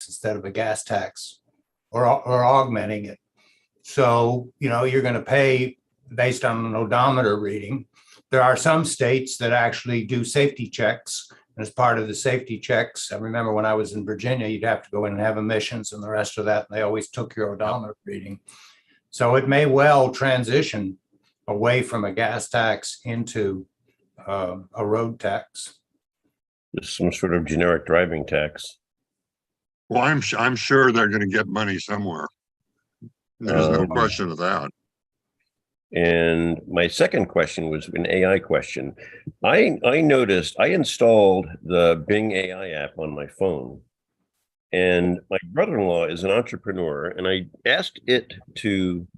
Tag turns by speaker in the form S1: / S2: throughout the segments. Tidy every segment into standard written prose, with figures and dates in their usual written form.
S1: instead of a gas tax, or augmenting it. So, you're going to pay based on an odometer reading. There are some states that actually do safety checks. And as part of the safety checks, I remember when I was in Virginia, you'd have to go in and have emissions and the rest of that. And they always took your odometer reading. So it may well transition away from a gas tax into a road tax.
S2: Just some sort of generic driving tax.
S3: Well, I'm sure they're going to get money somewhere. There's no question of that.
S2: And my second question was an AI question. I noticed I installed the Bing AI app on my phone, and my brother-in-law is an entrepreneur, and I asked it to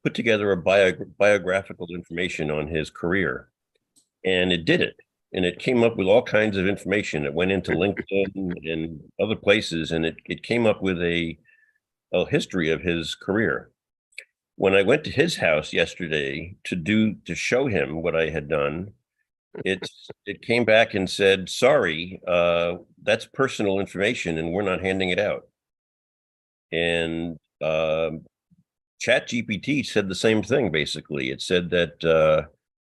S2: put together a biographical information on his career, and it did it. And it came up with all kinds of information. It went into LinkedIn and other places, and it came up with a history of his career. When I went to his house yesterday to show him what I had done, it came back and said, "Sorry, that's personal information, and we're not handing it out." And ChatGPT said the same thing. Basically, it said that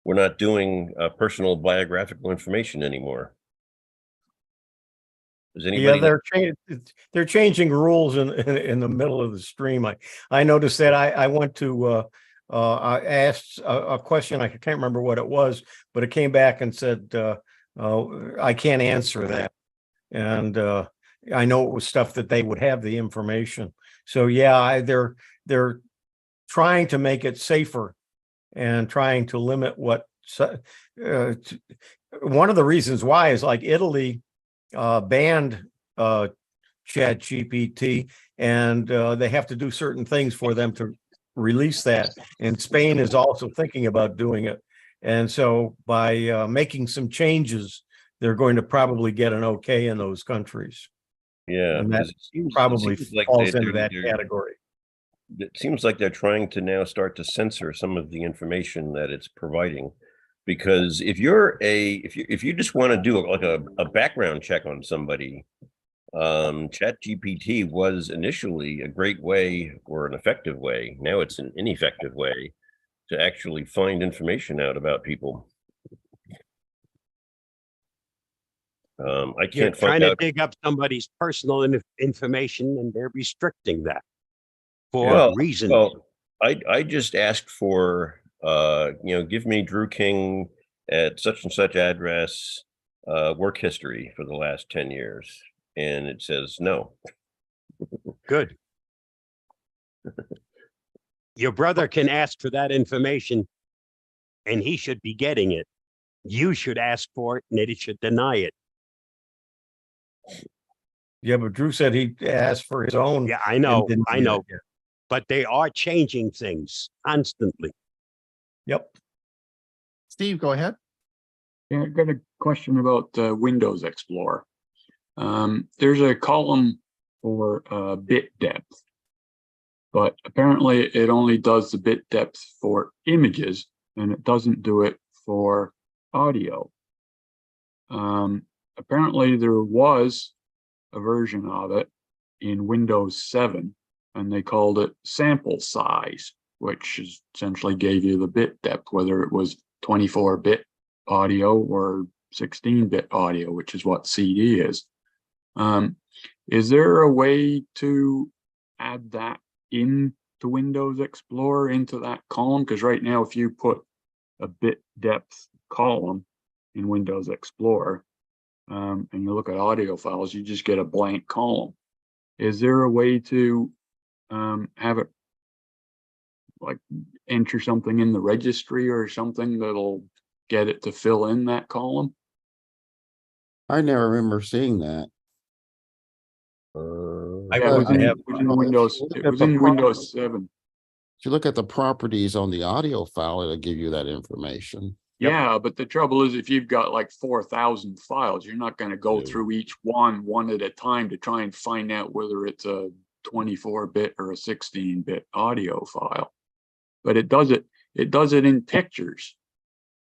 S2: we're not doing personal biographical information anymore. Does anybody?
S4: Yeah, they're changing rules in the middle of the stream. I noticed that. I went to I asked a question. I can't remember what it was, but it came back and said I can't answer that. And I know it was stuff that they would have the information. So yeah, they're trying to make it safer and trying to limit what. One of the reasons why is like Italy banned ChatGPT, and they have to do certain things for them to release that. And Spain is also thinking about doing it. And so by making some changes, they're going to probably get an okay in those countries.
S2: Yeah,
S4: and that probably falls into that category.
S2: It seems like they're trying to now start to censor some of the information that it's providing. Because if you just want to do like a background check on somebody, ChatGPT was initially a great way or an effective way. Now it's an ineffective way to actually find information out about people. I can't
S5: trying to dig up somebody's personal information, and they're restricting that for reasons.
S2: Well, I just asked for. Give me Drew King at such and such address, work history for the last 10 years. And it says no.
S5: Good. Your brother can ask for that information and he should be getting it. You should ask for it and it should deny it.
S4: Yeah, but Drew said he asked for his own.
S5: Yeah, I know. But they are changing things constantly.
S4: Yep.
S6: Steve, go ahead.
S7: Yeah, I've got a question about Windows Explorer. There's a column for bit depth, but apparently it only does the bit depth for images and it doesn't do it for audio. Apparently there was a version of it in Windows 7 and they called it sample size, which essentially gave you the bit depth, whether it was 24-bit audio or 16-bit audio, which is what CD is. Is there a way to add that into Windows Explorer into that column? Because right now, if you put a bit depth column in Windows Explorer and you look at audio files, you just get a blank column. Is there a way to have it like enter something in the registry or something that'll get it to fill in that column?
S6: I never remember seeing that.
S7: It was in Windows 7.
S6: If you look at the properties on the audio file, it'll give you that information.
S7: Yeah, but the trouble is if you've got like 4,000 files, you're not going to go through each one at a time to try and find out whether it's a 24-bit or a 16-bit audio file. But it does it in pictures,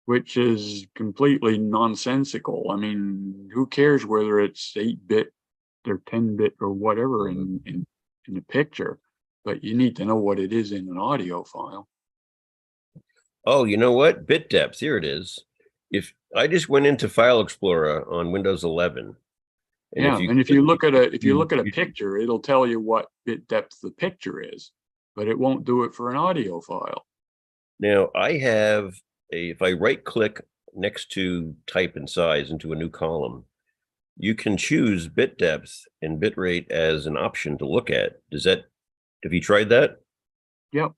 S7: which is completely nonsensical. I mean, who cares whether it's 8-bit their 10-bit or whatever in the picture, but you need to know what it is in an audio file.
S2: Oh, you know what? Bit depth, here it is. If I just went into File Explorer on Windows 11.
S7: Yeah, and if you look at a
S2: you-
S7: picture, it'll tell you what bit depth the picture is, but it won't do it for an audio file.
S2: Now I have if I right click next to type and size into a new column, you can choose bit depth and bit rate as an option to look at. Have you tried that?
S7: Yep.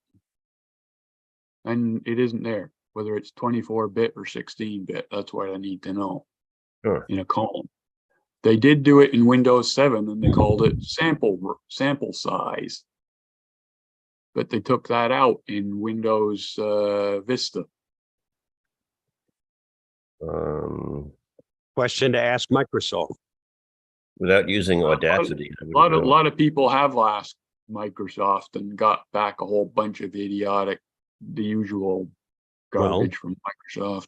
S7: And it isn't there, whether it's 24-bit or 16-bit. That's what I need to know
S2: Sure.
S7: in a column. They did do it in Windows 7 and they called it sample size. But they took that out in Windows Vista.
S5: Question to ask Microsoft.
S2: Without using Audacity. I
S7: A
S2: wouldn't know.
S7: lot of people have asked Microsoft and got back a whole bunch of the usual garbage from Microsoft.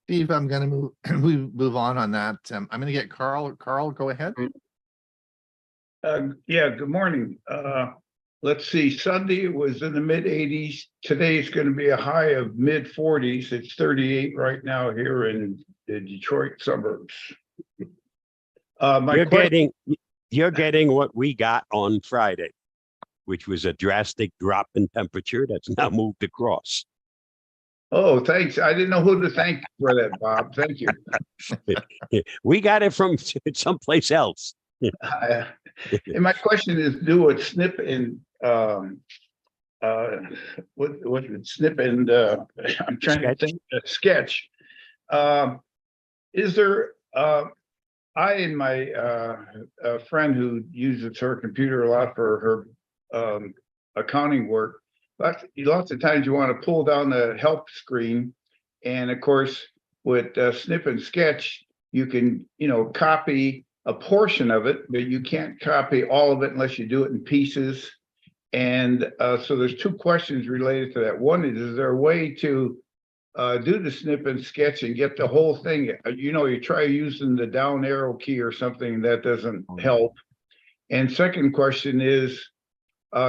S8: Steve, I'm gonna move on that. I'm gonna get Carl. Carl, go ahead.
S9: Yeah, good morning. Let's see, Sunday it was in the mid-80s. Today it's going to be a high of mid-40s. It's 38 right now here in the Detroit suburbs.
S5: You're getting what we got on Friday, which was a drastic drop in temperature that's now moved across.
S9: Oh, thanks. I didn't know who to thank for that, Bob. Thank you.
S5: We got it from someplace else.
S9: And my question is, do what Snip and what Snip and I'm trying to think Sketch. Is there I and my friend who uses her computer a lot for her accounting work, lots of times you want to pull down the help screen, and of course with Snip and Sketch you can copy a portion of it, but you can't copy all of it unless you do it in pieces. And so there's two questions related to that. One is there a way to do the Snip and Sketch and get the whole thing? You try using the down arrow key or something, that doesn't help. And second question is,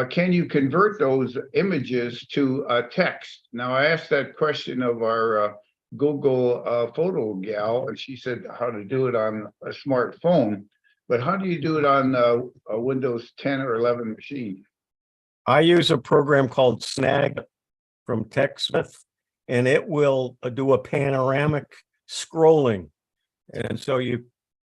S9: can you convert those images to text? Now, I asked that question of our Google photo gal, and she said how to do it on a smartphone, but how do you do it on a Windows 10 or 11 machine?
S4: I use a program called Snag from TechSmith, and it will do a panoramic scrolling. And so you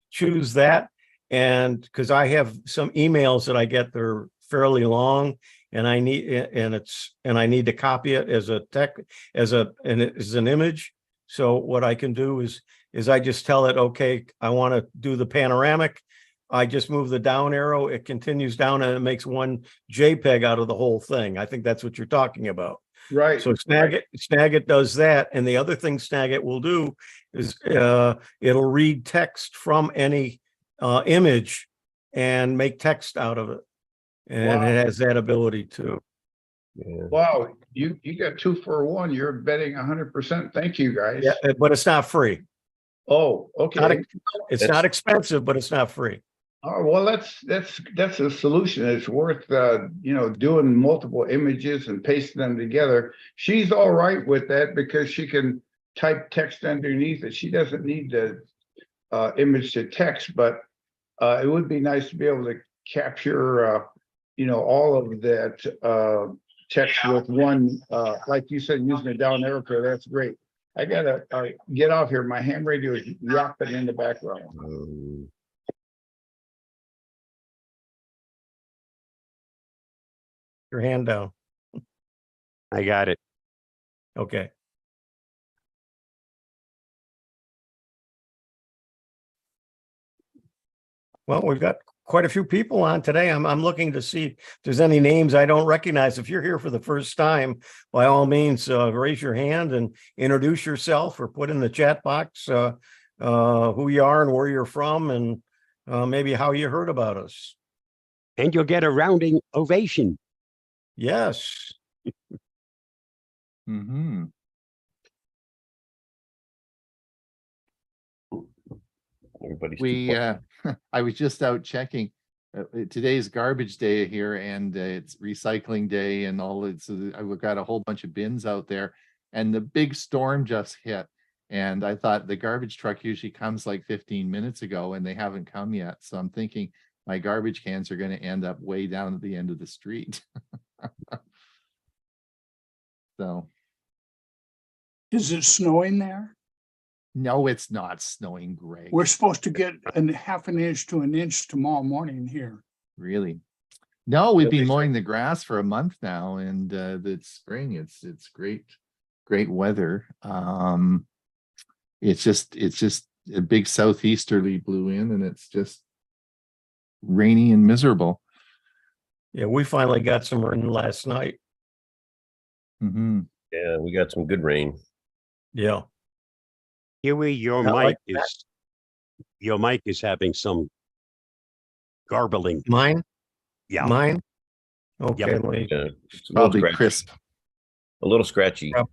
S4: choose that, and because I have some emails that I get, they're fairly long, and I need to copy it as an image. So what I can do is I just tell it, okay, I want to do the panoramic. I just move the down arrow, it continues down, and it makes one JPEG out of the whole thing. I think that's what you're talking about.
S9: Right.
S4: So Snagit does that. And the other thing Snagit will do is it'll read text from any image and make text out of it. And it has that ability too.
S2: Yeah.
S9: Wow, you got 2 for 1. You're betting 100%. Thank you, guys.
S4: Yeah, but it's not free.
S9: Oh, okay.
S4: It's not expensive, but it's not free.
S9: Oh, well, that's a solution. It's worth doing multiple images and pasting them together. She's all right with that because she can type text underneath it. She doesn't need the image to text, but it would be nice to be able to capture all of that text with one, like you said, using a down arrow key. That's great. I gotta get off here. My ham radio is yapping in the background.
S4: Your hand down.
S5: I got it.
S4: Okay. Well, we've got quite a few people on today. I'm looking to see if there's any names I don't recognize. If you're here for the first time, by all means, raise your hand and introduce yourself, or put in the chat box who you are and where you're from, and maybe how you heard about us.
S5: And you'll get a rounding ovation.
S4: Yes.
S2: Everybody's too
S8: We,
S2: quiet.
S8: I was just out checking. Today's garbage day here and it's recycling day and all. I've got a whole bunch of bins out there and the big storm just hit. And I thought the garbage truck usually comes like 15 minutes ago and they haven't come yet. So I'm thinking my garbage cans are going to end up way down at the end of the street. So.
S10: Is it snowing there?
S8: No, it's not snowing, Greg.
S10: We're supposed to get a half an inch to an inch tomorrow morning here.
S8: Really? No, we've been
S2: Really?
S8: mowing the grass for a month now and it's spring. It's great weather. It's just a big southeasterly blew in and it's just rainy and miserable.
S4: Yeah, we finally got some rain last night.
S8: Mhm.
S2: Yeah, we got some good rain.
S4: Yeah.
S5: Huey, your
S4: Not like
S5: mic is having some garbling.
S4: Mine?
S5: Yeah.
S4: Mine? Okay, let me-
S2: Yeah, it's a little
S8: Probably
S2: scratchy.
S8: crisp.
S2: A little scratchy.
S4: Yep.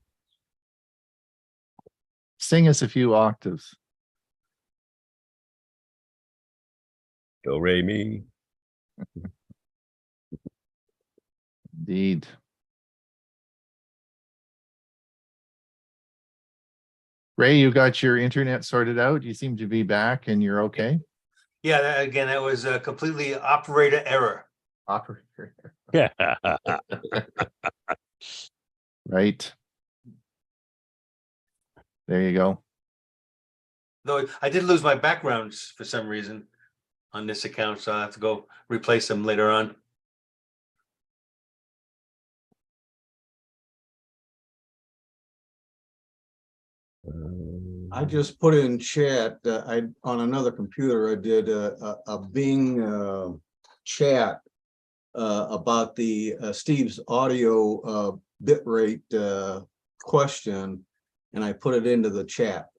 S8: Sing us a few octaves.
S2: Do re mi.
S8: Indeed. Ray, you got your internet sorted out? You seem to be back and you're okay?
S1: Yeah, again, that was a completely operator error.
S8: Operator.
S5: Yeah.
S8: Right. There you go.
S1: Though I did lose my backgrounds for some reason on this account, so I have to go replace them later on.
S11: I just put in chat, on another computer, I did a Bing chat about the Steve's audio bitrate question, and I put it into the chat.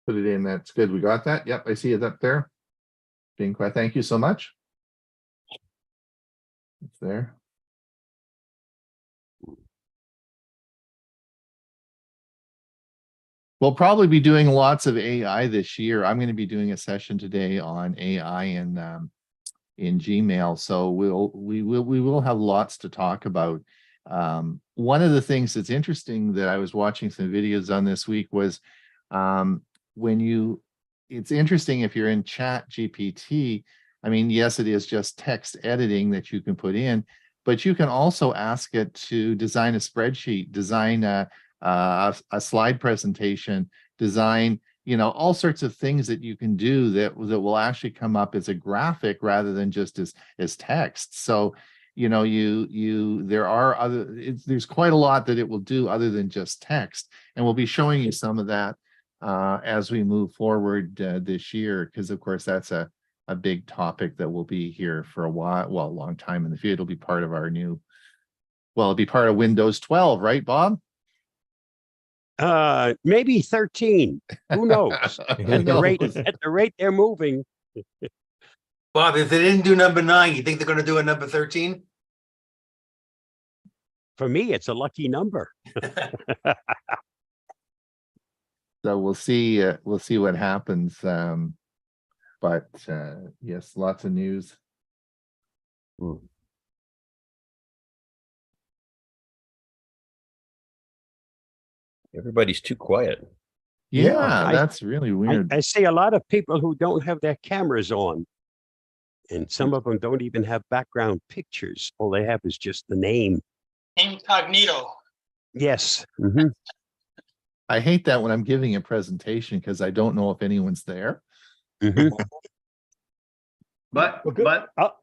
S8: Put it in. That's good. We got that. Yep, I see it up there. Being quiet. Thank you so much. It's there. We'll probably be doing lots of AI this year. I'm going to be doing a session today on AI in Gmail. So we will have lots to talk about. One of the things that's interesting that I was watching some videos on this week was it's interesting if you're in Chat GPT. I mean, yes, it is just text editing that you can put in, but you can also ask it to design a spreadsheet, design a slide presentation, design, all sorts of things that you can do that will actually come up as a graphic rather than just as text. So, there's quite a lot that it will do other than just text. And we'll be showing you some of that as we move forward this year, because of course that's a big topic that will be here for a while, well, a long time in the future. It'll be part of our it'll be part of Windows 12, right, Bob?
S5: Maybe 13. Who knows? At the rate they're moving.
S1: Bob, if they didn't do number 9, you think they're going to do a number 13?
S5: For me, it's a lucky number.
S8: So we'll see what happens. But yes, lots of news.
S2: Everybody's too quiet.
S8: Yeah, that's really weird.
S5: I see a lot of people who don't have their cameras on. And some of them don't even have background pictures. All they have is just the name.
S12: Incognito.
S5: Yes.
S8: I hate that when I'm giving a presentation because I don't know if anyone's there.
S9: But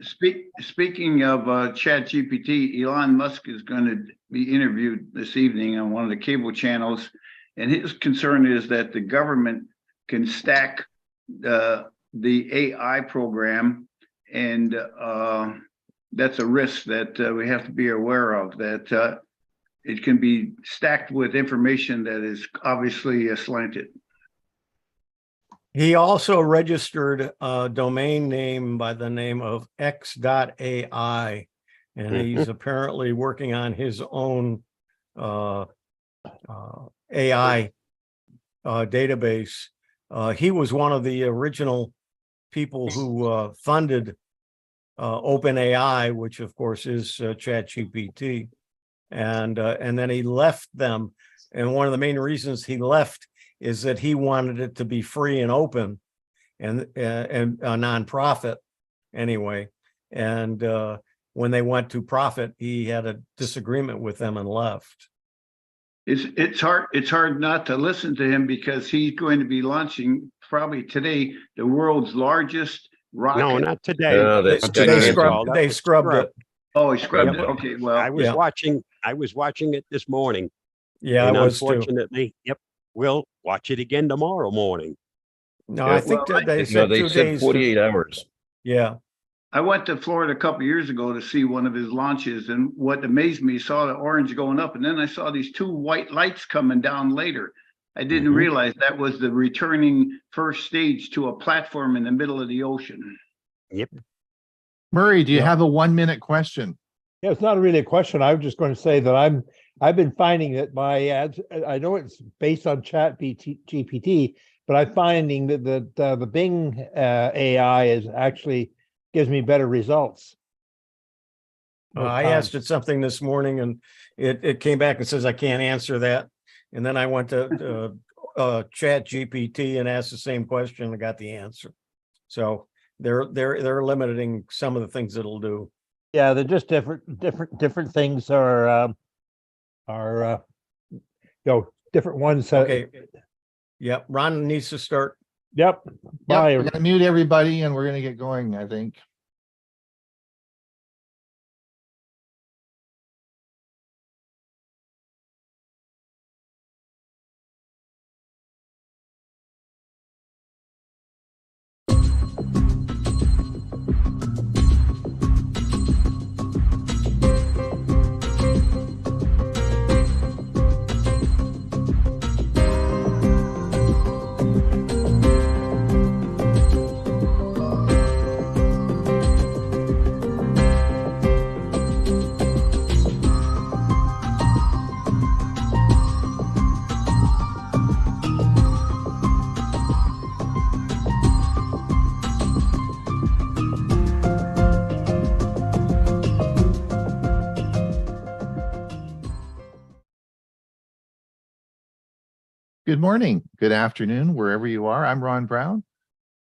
S9: speaking of ChatGPT, Elon Musk is going to be interviewed this evening on one of the cable channels, and his concern is that the government can stack the AI program, and that's a risk that we have to be aware of. That it can be stacked with information that is obviously slanted.
S4: He also registered a domain name by the name of x.ai, and he's apparently working on his own AI database. He was one of the original people who funded OpenAI, which of course is ChatGPT, and then he left them. And one of the main reasons he left is that he wanted it to be free and open, and a nonprofit anyway. And when they went to profit, he had a disagreement with them and left.
S9: It's hard not to listen to him because he's going to be launching probably today the world's largest rocket.
S5: No, not today.
S2: No, that's
S4: They scrubbed it.
S9: Oh, he scrubbed
S5: Yep.
S9: it. Okay, well,
S5: I was watching it this morning.
S4: Yeah,
S5: And
S4: I was too.
S5: unfortunately, yep, we'll watch it again tomorrow morning.
S4: No,
S2: Yeah.
S4: I think
S9: Well,
S4: that they
S2: No,
S4: said
S2: they
S4: 2
S2: said
S4: days.
S2: 48 hours.
S4: Yeah.
S9: I went to Florida a couple of years ago to see one of his launches, and what amazed me, saw the orange going up, and then I saw these two white lights coming down later. I didn't realize that was the returning first stage to a platform in the middle of the ocean.
S5: Yep.
S8: Murray, do you have a 1-minute question?
S13: Yeah, it's not really a question. I was just going to say that I've been finding that my ads, I know it's based on GPT, but I'm finding that the Bing AI is actually gives me better results.
S4: I asked it something this morning and it came back and says, I can't answer that. And then I went to Chat GPT and asked the same question and got the answer. So they're limiting some of the things it'll do.
S13: Yeah, they're just different things are different ones.
S4: Okay. Yep. Ron needs to start.
S13: Yep. Bye.
S8: Yep, we're gonna mute everybody and we're gonna get going, I think. Good morning, good afternoon, wherever you are. I'm Ron Brown.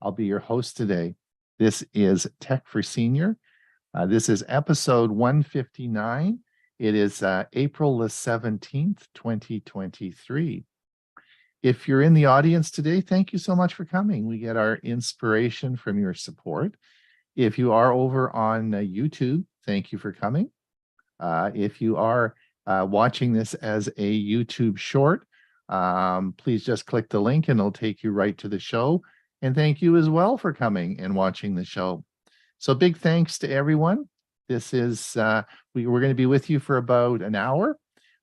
S8: I'll be your host today. This is Tech for Senior. This is episode 159. It is April the 17th, 2023. If you're in the audience today, thank you so much for coming. We get our inspiration from your support. If you are over on YouTube, thank you for coming. If you are watching this as a YouTube short, please just click the link and it'll take you right to the show. And thank you as well for coming and watching the show. So big thanks to everyone. This is, we're going to be with you for about an hour,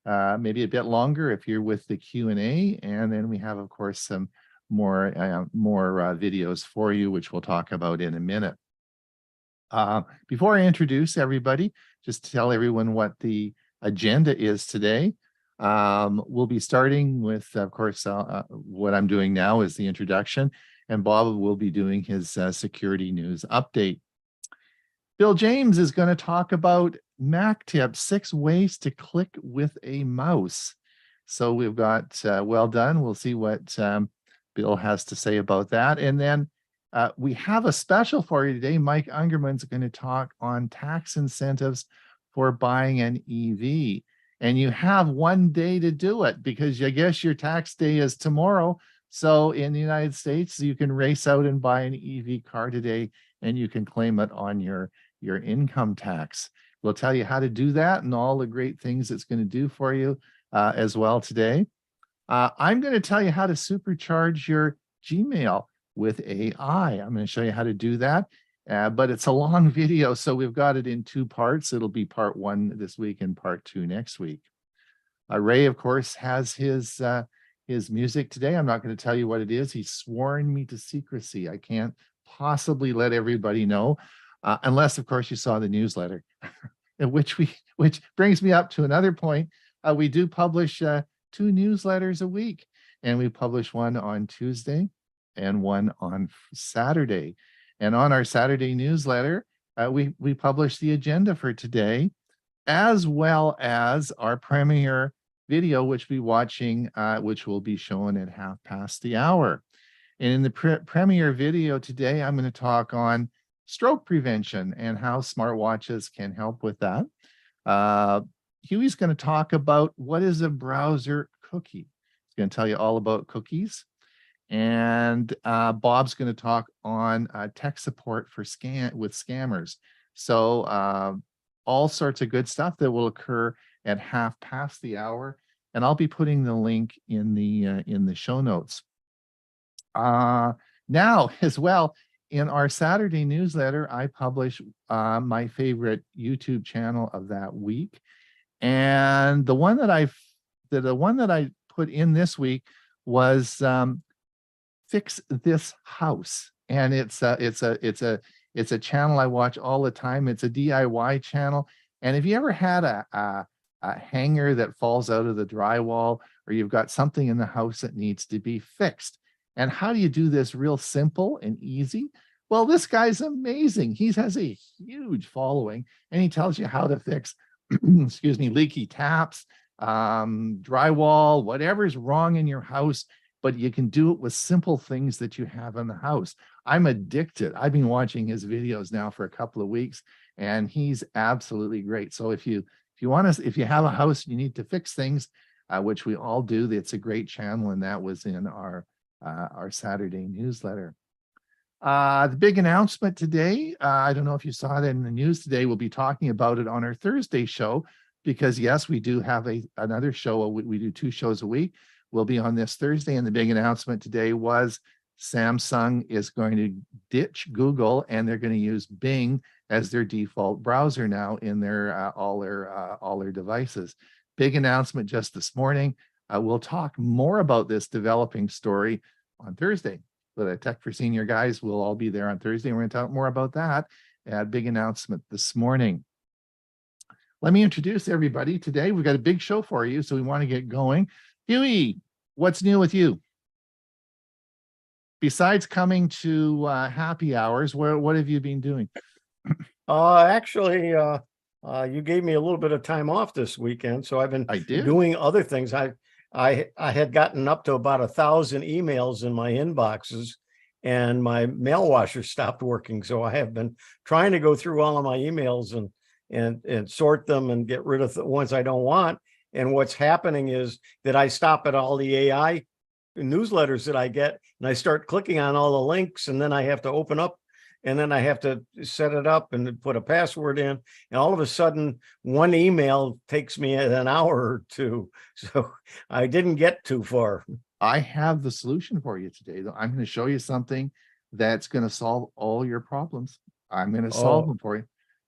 S8: maybe a bit longer if you're with the Q&A. And then we have, of course, some more videos for you, which we'll talk about in a minute. Before I introduce everybody, just to tell everyone what the agenda is today. We'll be starting with, of course, what I'm doing now is the introduction, and Bob will be doing his security news update. Bill James is going to talk about Mac tips, 6 ways to click with a mouse. So we've got, well done. We'll see what Bill has to say about that. And then we have a special for you today. Mike Ungerman's going to talk on tax incentives for buying an EV. And you have 1 day to do it because I guess your tax day is tomorrow. So in the United States, you can race out and buy an EV car today and you can claim it on your income tax. We'll tell you how to do that and all the great things it's going to do for you as well today. I'm going to tell you how to supercharge your Gmail with AI. I'm going to show you how to do that. But it's a long video, so we've got it in 2 parts. It'll be part 1 this week and part 2 next week. Ray, of course, has his music today. I'm not going to tell you what it is. He's sworn me to secrecy. I can't possibly let everybody know, unless, of course, you saw the newsletter. which brings me up to another point. We do publish 2 newsletters a week, and we publish one on Tuesday and one on Saturday. And on our Saturday newsletter, we publish the agenda for today, as well as our premiere video, which which will be shown at 1:30. And in the premiere video today, I'm going to talk on stroke prevention and how smartwatches can help with that. Huey's going to talk about what is a browser cookie. He's going to tell you all about cookies. And Bob's going to talk on tech support for scammers. So all sorts of good stuff that will occur at 1:30. And I'll be putting the link in the show notes. Now, as well, in our Saturday newsletter, I publish my favorite YouTube channel of that week. And the one that I put in this week was Fix This House. And it's a channel I watch all the time. It's a DIY channel. And if you ever had a hanger that falls out of the drywall, or you've got something in the house that needs to be fixed, and how do you do this real simple and easy? Well, this guy's amazing. He has a huge following, and he tells you how to fix, excuse me, leaky taps, drywall, whatever's wrong in your house, but you can do it with simple things that you have in the house. I'm addicted. I've been watching his videos now for a couple of weeks, and he's absolutely great. So if you have a house, you need to fix things, which we all do, it's a great channel, and that was in our Saturday newsletter. The big announcement today, I don't know if you saw that in the news today, we'll be talking about it on our Thursday show, because yes, we do have another show. We do 2 shows a week. We'll be on this Thursday, and the big announcement today was Samsung is going to ditch Google, and they're going to use Bing as their default browser now in their all their devices. Big announcement just this morning. We'll talk more about this developing story on Thursday. The Tech for Senior guys will all be there on Thursday. We're going to talk more about that. Big announcement this morning. Let me introduce everybody. Today, we've got a big show for you, so we want to get going. Hewie, what's new with you? Besides coming to happy hours, what have you been doing?
S4: Actually, you gave me a little bit of time off this weekend, so I've been doing other things. I had gotten up to about 1,000 emails in my inboxes, and my mail washer stopped working. So I have been trying to go through all of my emails and sort them and get rid of the ones I don't want. And what's happening is that I stop at all the AI newsletters that I get, and I start clicking on all the links, and then I have to open up, and then I have to set it up and put a password in. And all of a sudden, one email takes me an hour or 2. So I didn't get too far.
S8: I have the solution for you today, though. I'm going to show you something that's going to solve all your problems. I'm going to solve them for you.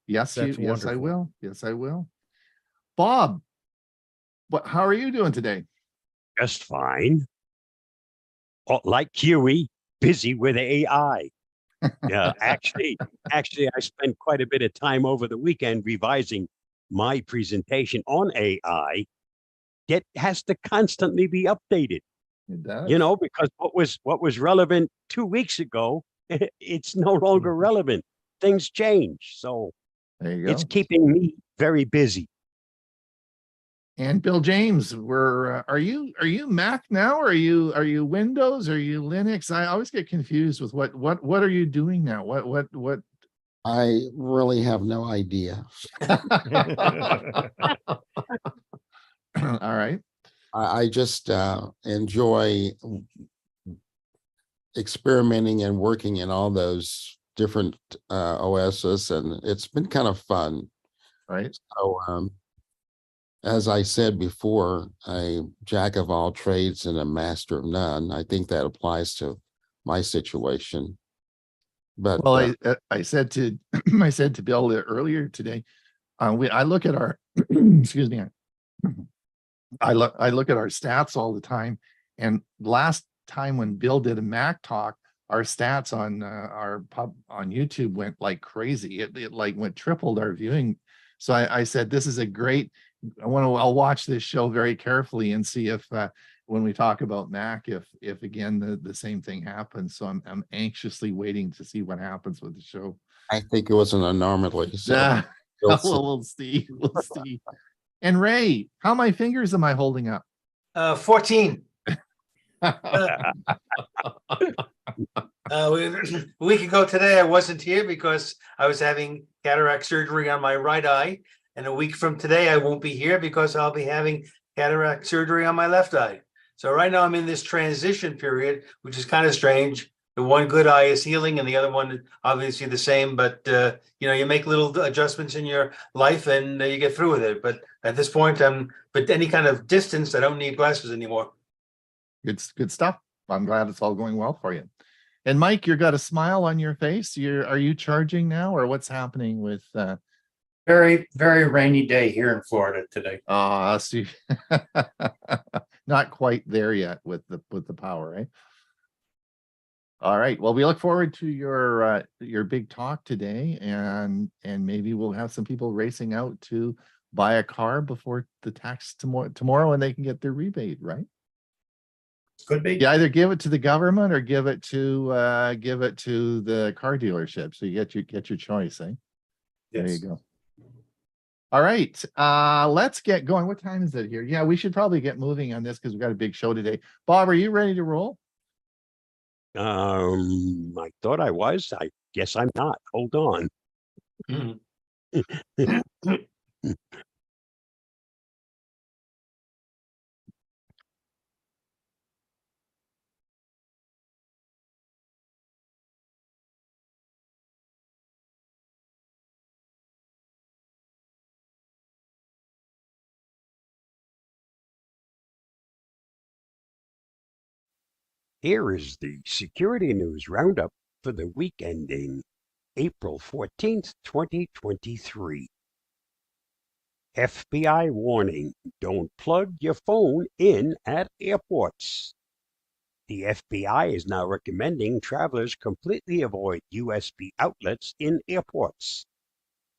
S8: Yes, yes, I will. Yes, I will. Bob, how are you doing today?
S5: Just fine. Like Hewie, busy with AI. Actually, I spent quite a bit of time over the weekend revising my presentation on AI. It has to constantly be updated.
S8: It does.
S5: Because what was relevant 2 weeks ago, it's no longer relevant. Things change. So
S8: there you go.
S5: It's keeping me very busy.
S8: And Bill James, are you Mac now? Are you Windows? Are you Linux? I always get confused with what are you doing now? What?
S6: I really have no idea.
S8: All right.
S6: I just enjoy experimenting and working in all those different OSs, and it's been kind of fun.
S8: Right.
S6: So as I said before, a jack of all trades and a master of none. I think that applies to my situation. But
S8: well, I said to I said to Bill earlier today, I look at our excuse me, I look at our stats all the time, and last time when Bill did a Mac talk, our stats on our pub on YouTube went like crazy. It like tripled our viewing So I said, this is a great, I'll watch this show very carefully and see if, when we talk about Mac, if again, the same thing happens. So I'm anxiously waiting to see what happens with the show.
S6: I think it was an anomaly. So
S8: Yeah,
S6: we'll see.
S8: we'll see. We'll see. And Ray, how many fingers am I holding up?
S14: 14. A week ago today, I wasn't here because I was having cataract surgery on my right eye. And a week from today, I won't be here because I'll be having cataract surgery on my left eye. So right now I'm in this transition period, which is kind of strange. The one good eye is healing and the other one obviously the same, but you make little adjustments in your life and you get through with it. But at this point, but any kind of distance, I don't need glasses anymore.
S8: Good stuff. I'm glad it's all going well for you. And Mike, you got a smile on your face. Are you charging now, or what's happening with
S1: Very, very rainy day here in Florida today.
S8: see, not quite there yet with the power, right? All right. Well, we look forward to your big talk today, and maybe we'll have some people racing out to buy a car before the tax tomorrow, and they can get their rebate, right?
S1: Could be.
S8: You either give it to the government or give it to the car dealership. So you get your choice, eh? There you
S1: Yes.
S8: go. All right. Let's get going. What time is it here? Yeah, we should probably get moving on this because we've got a big show today. Bob, are you ready to roll?
S5: I thought I was. I guess I'm not. Hold on. Here is the security news roundup for the week ending April 14th, 2023. FBI warning, don't plug your phone in at airports. The FBI is now recommending travelers completely avoid USB outlets in airports.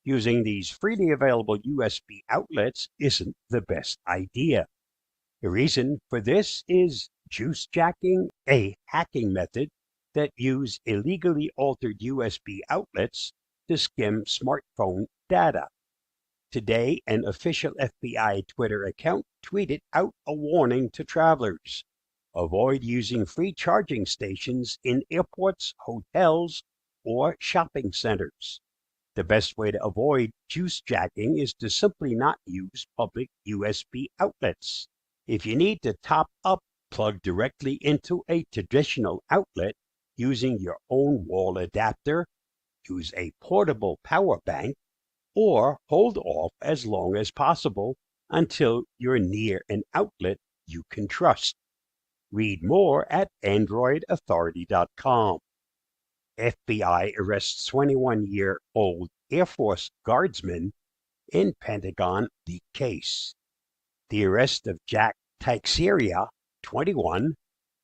S5: Using these freely available USB outlets isn't the best idea. The reason for this is juice jacking, a hacking method that use illegally altered USB outlets to skim smartphone data. Today, an official FBI Twitter account tweeted out a warning to travelers. Avoid using free charging stations in airports, hotels, or shopping centers. The best way to avoid juice jacking is to simply not use public USB outlets. If you need to top up, plug directly into a traditional outlet using your own wall adapter, use a portable power bank, or hold off as long as possible until you're near an outlet you can trust. Read more at androidauthority.com. FBI arrests 21-year-old Air Force Guardsman in Pentagon leak case. The arrest of Jack Teixeira, 21,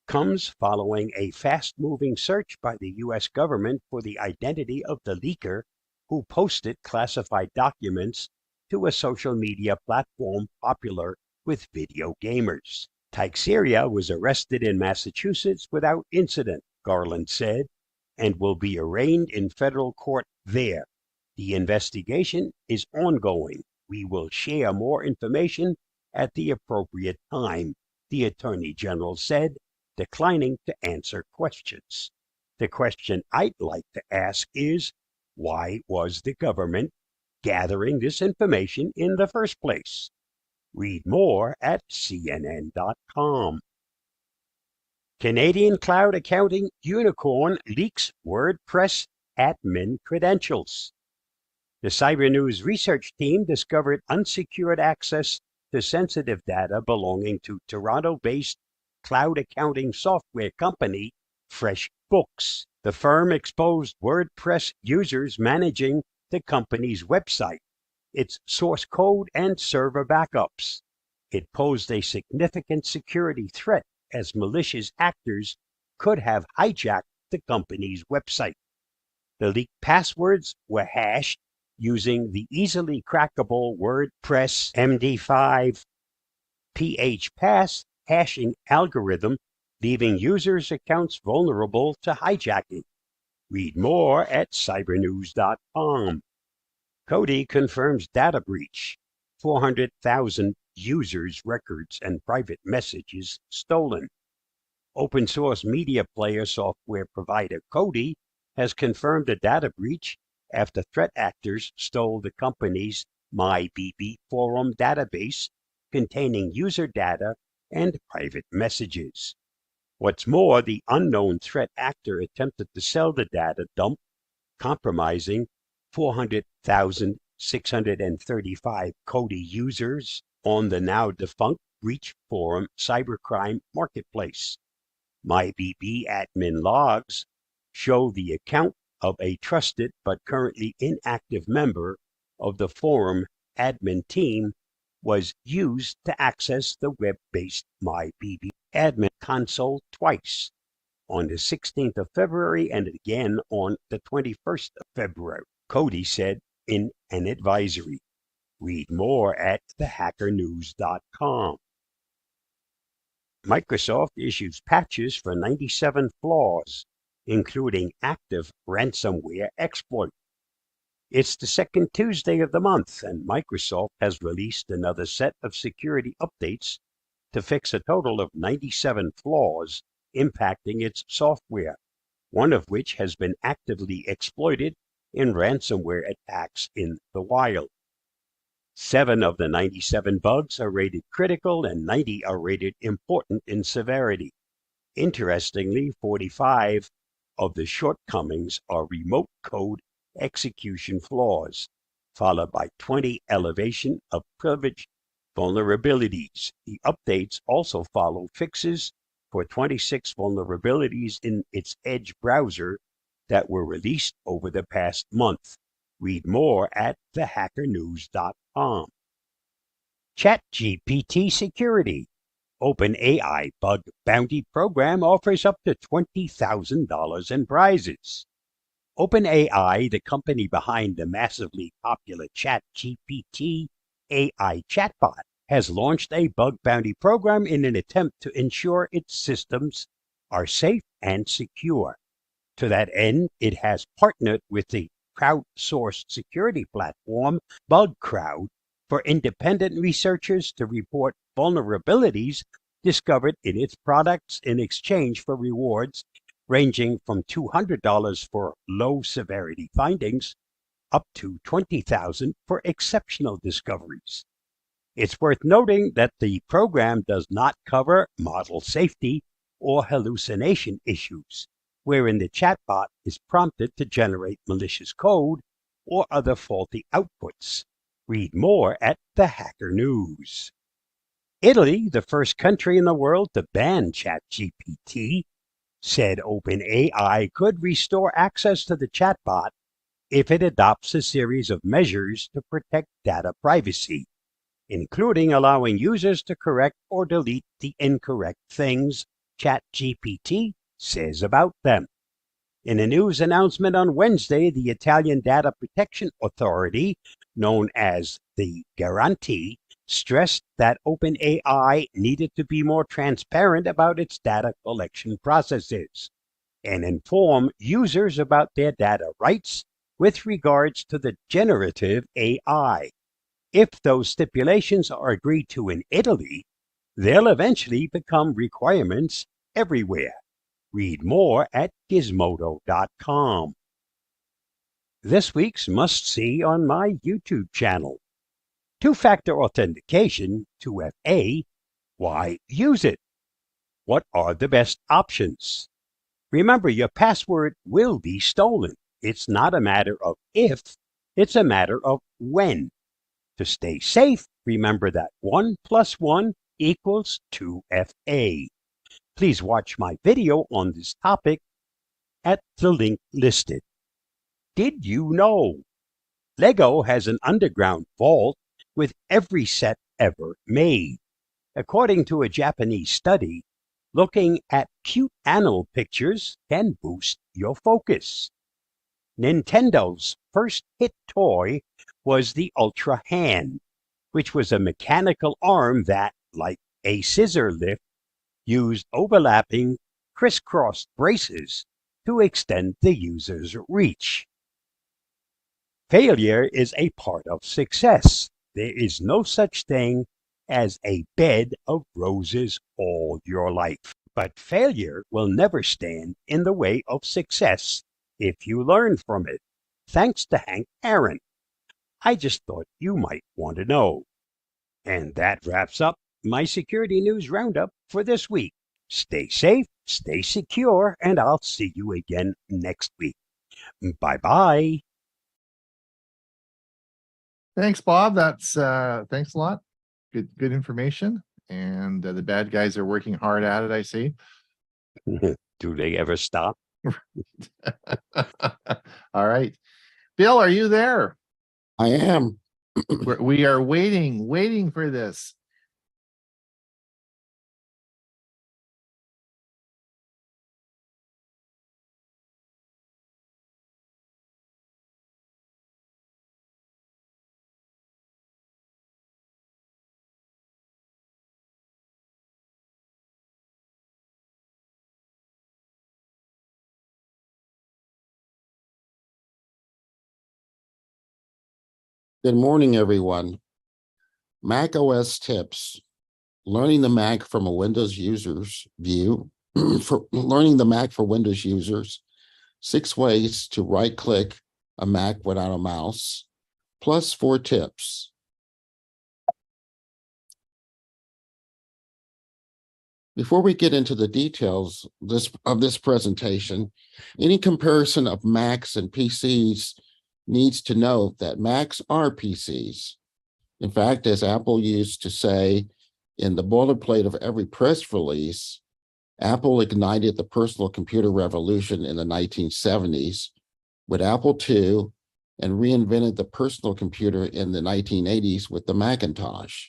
S5: comes following a fast-moving search by the U.S. government for the identity of the leaker who posted classified documents to a social media platform popular with video gamers. Teixeira was arrested in Massachusetts without incident, Garland said, and will be arraigned in federal court there. The investigation is ongoing. We will share more information at the appropriate time, the Attorney General said, declining to answer questions. The question I'd like to ask is, why was the government gathering this information in the first place? Read more at CNN.com. Canadian cloud accounting unicorn leaks WordPress admin credentials. The Cyber News research team discovered unsecured access to sensitive data belonging to Toronto-based cloud accounting software company FreshBooks. The firm exposed WordPress users managing the company's website, its source code, and server backups. It posed a significant security threat as malicious actors could have hijacked the company's website. The leaked passwords were hashed using the easily crackable WordPress MD5 PHPass hashing algorithm, leaving users' accounts vulnerable to hijacking. Read more at cybernews.com. Cody confirms data breach. 400,000 users' records and private messages stolen. Open source media player software provider Cody has confirmed a data breach after threat actors stole the company's MyBB forum database containing user data and private messages. What's more, the unknown threat actor attempted to sell the data dump, compromising 400,635 Cody users on the now defunct breach forum cybercrime marketplace. MyBB admin logs show the account of a trusted but currently inactive member of the forum admin team was used to access the web-based MyBB admin console twice, on the 16th of February and again on the 21st of February, Cody said in an advisory. Read more at thehackernews.com. Microsoft issues patches for 97 flaws, including active ransomware exploit. It's the second Tuesday of the month, and Microsoft has released another set of security updates to fix a total of 97 flaws impacting its software, one of which has been actively exploited in ransomware attacks in the wild. 7 of the 97 bugs are rated critical and 90 are rated important in severity. Interestingly, 45 of the shortcomings are remote code execution flaws, followed by 20 elevation of privilege vulnerabilities. The updates also follow fixes for 26 vulnerabilities in its Edge browser that were released over the past month. Read more at thehackernews.com. ChatGPT security. OpenAI bug bounty program offers up to $20,000 in prizes. OpenAI, the company behind the massively popular ChatGPT AI chatbot, has launched a bug bounty program in an attempt to ensure its systems are safe and secure. To that end, it has partnered with the crowdsourced security platform BugCrowd for independent researchers to report vulnerabilities discovered in its products in exchange for rewards ranging from $200 for low-severity findings up to $20,000 for exceptional discoveries. It's worth noting that the program does not cover model safety or hallucination issues, wherein the chatbot is prompted to generate malicious code or other faulty outputs. Read more at the Hacker News. Italy, the first country in the world to ban ChatGPT, said OpenAI could restore access to the chatbot if it adopts a series of measures to protect data privacy, including allowing users to correct or delete the incorrect things ChatGPT says about them. In a news announcement on Wednesday, the Italian Data Protection Authority, known as the Guarantee, stressed that OpenAI needed to be more transparent about its data collection processes and inform users about their data rights with regards to the generative AI. If those stipulations are agreed to in Italy, they'll eventually become requirements everywhere. Read more at gizmodo.com. This week's must-see on my YouTube channel. Two-factor authentication, 2FA. Why use it? What are the best options? Remember, your password will be stolen. It's not a matter of if, it's a matter of when. To stay safe, remember that 1 + 1 = 2FA. Please watch my video on this topic at the link listed. Did you know? Lego has an underground vault with every set ever made. According to a Japanese study, looking at cute animal pictures can boost your focus. Nintendo's first hit toy was the Ultra Hand, which was a mechanical arm that, like a scissor lift, used overlapping crisscross braces to extend the user's reach. Failure is a part of success. There is no such thing as a bed of roses all your life. But failure will never stand in the way of success if you learn from it. Thanks to Hank Aaron. I just thought you might want to know. And that wraps up my security news roundup for this week. Stay safe, stay secure, and I'll see you again next week. Bye-bye.
S8: Thanks, Bob. That's thanks a lot. Good information. And the bad guys are working hard at it, I see.
S5: Do they ever stop?
S8: All right. Bill, are you there?
S6: I am.
S8: We are waiting for this.
S6: Good morning, everyone. Mac OS tips. Learning the Mac from a Windows user's view. For learning the Mac for Windows users. 6 ways to right-click a Mac without a mouse. Plus 4 tips. Before we get into the details of this presentation, any comparison of Macs and PCs needs to know that Macs are PCs. In fact, as Apple used to say in the boilerplate of every press release, Apple ignited the personal computer revolution in the 1970s with Apple II and reinvented the personal computer in the 1980s with the Macintosh.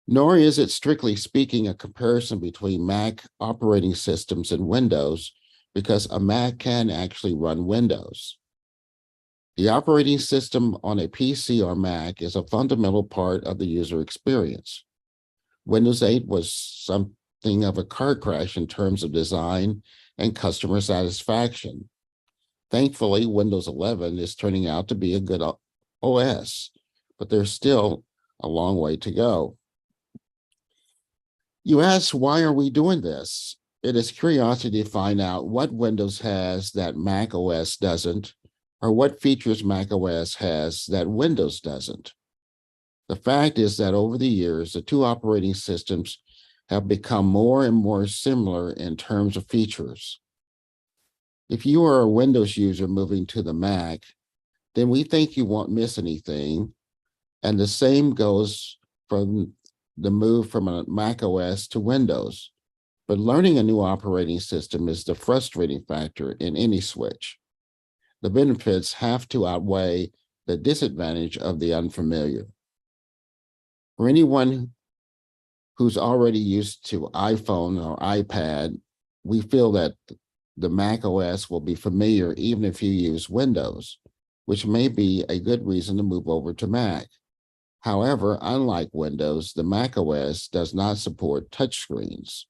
S6: Nor is it, strictly speaking, a comparison between Mac operating systems and Windows, because a Mac can actually run Windows. The operating system on a PC or Mac is a fundamental part of the user experience. Windows 8 was something of a car crash in terms of design and customer satisfaction. Thankfully, Windows 11 is turning out to be a good OS, but there's still a long way to go. You ask, why are we doing this? It is curiosity to find out what Windows has that Mac OS doesn't, or what features Mac OS has that Windows doesn't. The fact is that over the years, the two operating systems have become more and more similar in terms of features. If you are a Windows user moving to the Mac, then we think you won't miss anything. And the same goes from the move from a Mac OS to Windows. But learning a new operating system is the frustrating factor in any switch. The benefits have to outweigh the disadvantage of the unfamiliar. For anyone who's already used to iPhone or iPad, we feel that the Mac OS will be familiar even if you use Windows, which may be a good reason to move over to Mac. However, unlike Windows, the Mac OS does not support touchscreens.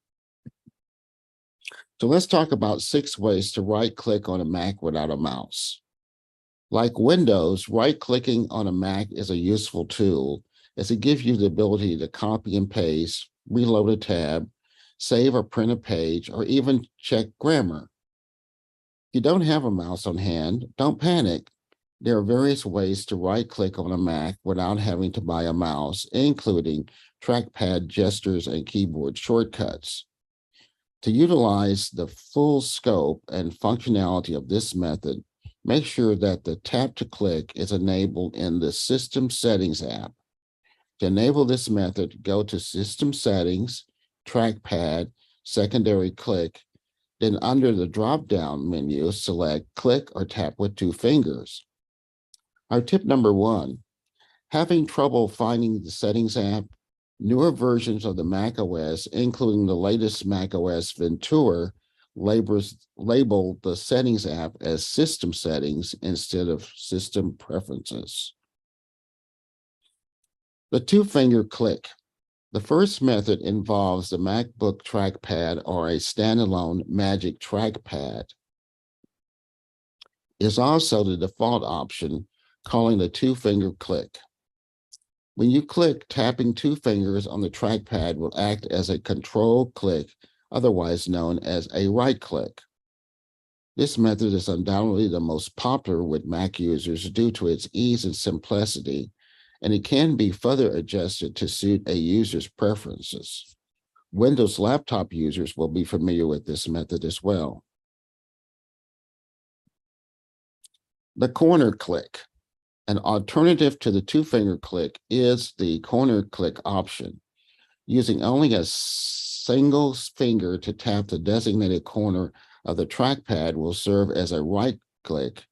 S6: So let's talk about 6 ways to right-click on a Mac without a mouse. Like Windows, right-clicking on a Mac is a useful tool, as it gives you the ability to copy and paste, reload a tab, save or print a page, or even check grammar. If you don't have a mouse on hand, don't panic. There are various ways to right-click on a Mac without having to buy a mouse, including trackpad gestures and keyboard shortcuts. To utilize the full scope and functionality of this method, make sure that the tap to click is enabled in the System Settings app. To enable this method, go to System Settings, Trackpad, Secondary Click, then under the drop-down menu, select Click or Tap with 2 fingers. Our tip number 1, having trouble finding the Settings app? Newer versions of the Mac OS, including the latest Mac OS Ventura, label the Settings app as System Settings instead of System Preferences. The two-finger click. The first method involves the MacBook trackpad or a standalone Magic Trackpad. Is also the default option, calling the two-finger click. When you click, tapping two fingers on the trackpad will act as a control click, otherwise known as a right click. This method is undoubtedly the most popular with Mac users due to its ease and simplicity, and it can be further adjusted to suit a user's preferences. Windows laptop users will be familiar with this method as well. The corner click. An alternative to the two-finger click is the corner click option. Using only a single finger to tap the designated corner of the trackpad will serve as a right click,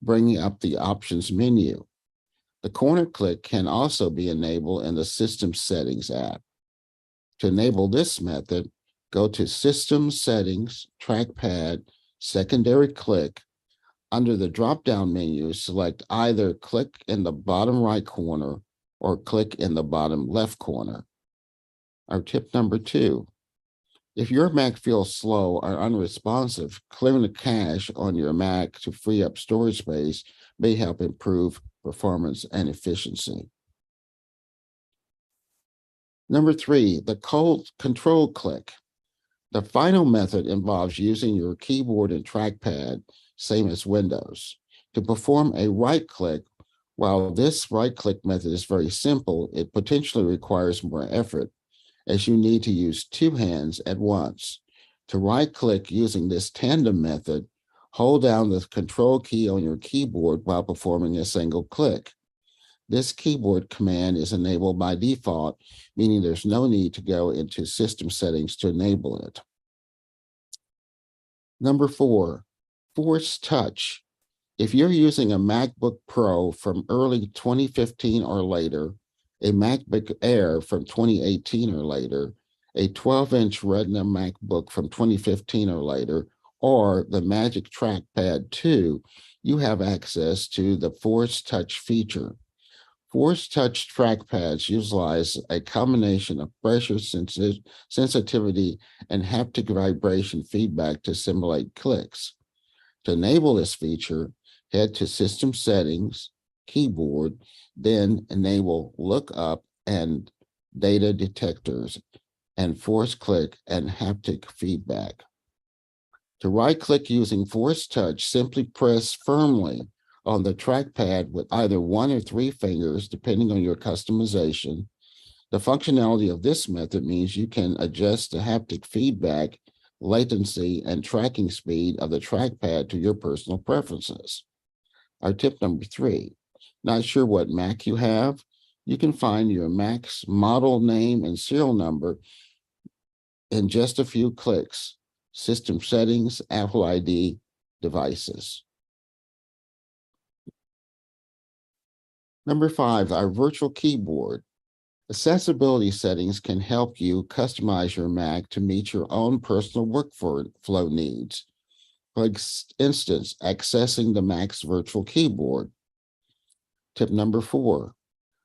S6: bringing up the options menu. The corner click can also be enabled in the System Settings app. To enable this method, go to System Settings, Trackpad, Secondary Click. Under the drop-down menu, select either click in the bottom right corner or click in the bottom left corner. Our tip number 2, if your Mac feels slow or unresponsive, clearing the cache on your Mac to free up storage space may help improve performance and efficiency. Number 3, the control click. The final method involves using your keyboard and trackpad, same as Windows, to perform a right click. While this right click method is very simple, it potentially requires more effort, as you need to use two hands at once. To right click using this tandem method, hold down the control key on your keyboard while performing a single click. This keyboard command is enabled by default, meaning there's no need to go into system settings to enable it. Number 4, force touch. If you're using a MacBook Pro from early 2015 or later, a MacBook Air from 2018 or later, a 12-inch Retina MacBook from 2015 or later, or the Magic Trackpad 2, you have access to the Force Touch feature. Force Touch trackpads utilize a combination of pressure sensitivity and haptic vibration feedback to simulate clicks. To enable this feature, head to System Settings, Keyboard, then enable Lookup and Data Detectors, and Force Click and Haptic Feedback. To right-click using Force Touch, simply press firmly on the trackpad with either 1 or 3 fingers, depending on your customization. The functionality of this method means you can adjust the haptic feedback, latency, and tracking speed of the trackpad to your personal preferences. Our tip number 3, not sure what Mac you have? You can find your Mac's model name and serial number in just a few clicks. System Settings, Apple ID, Devices. Number 5, our virtual keyboard. Accessibility settings can help you customize your Mac to meet your own personal workflow needs. For instance, accessing the Mac's virtual keyboard. Tip number 4,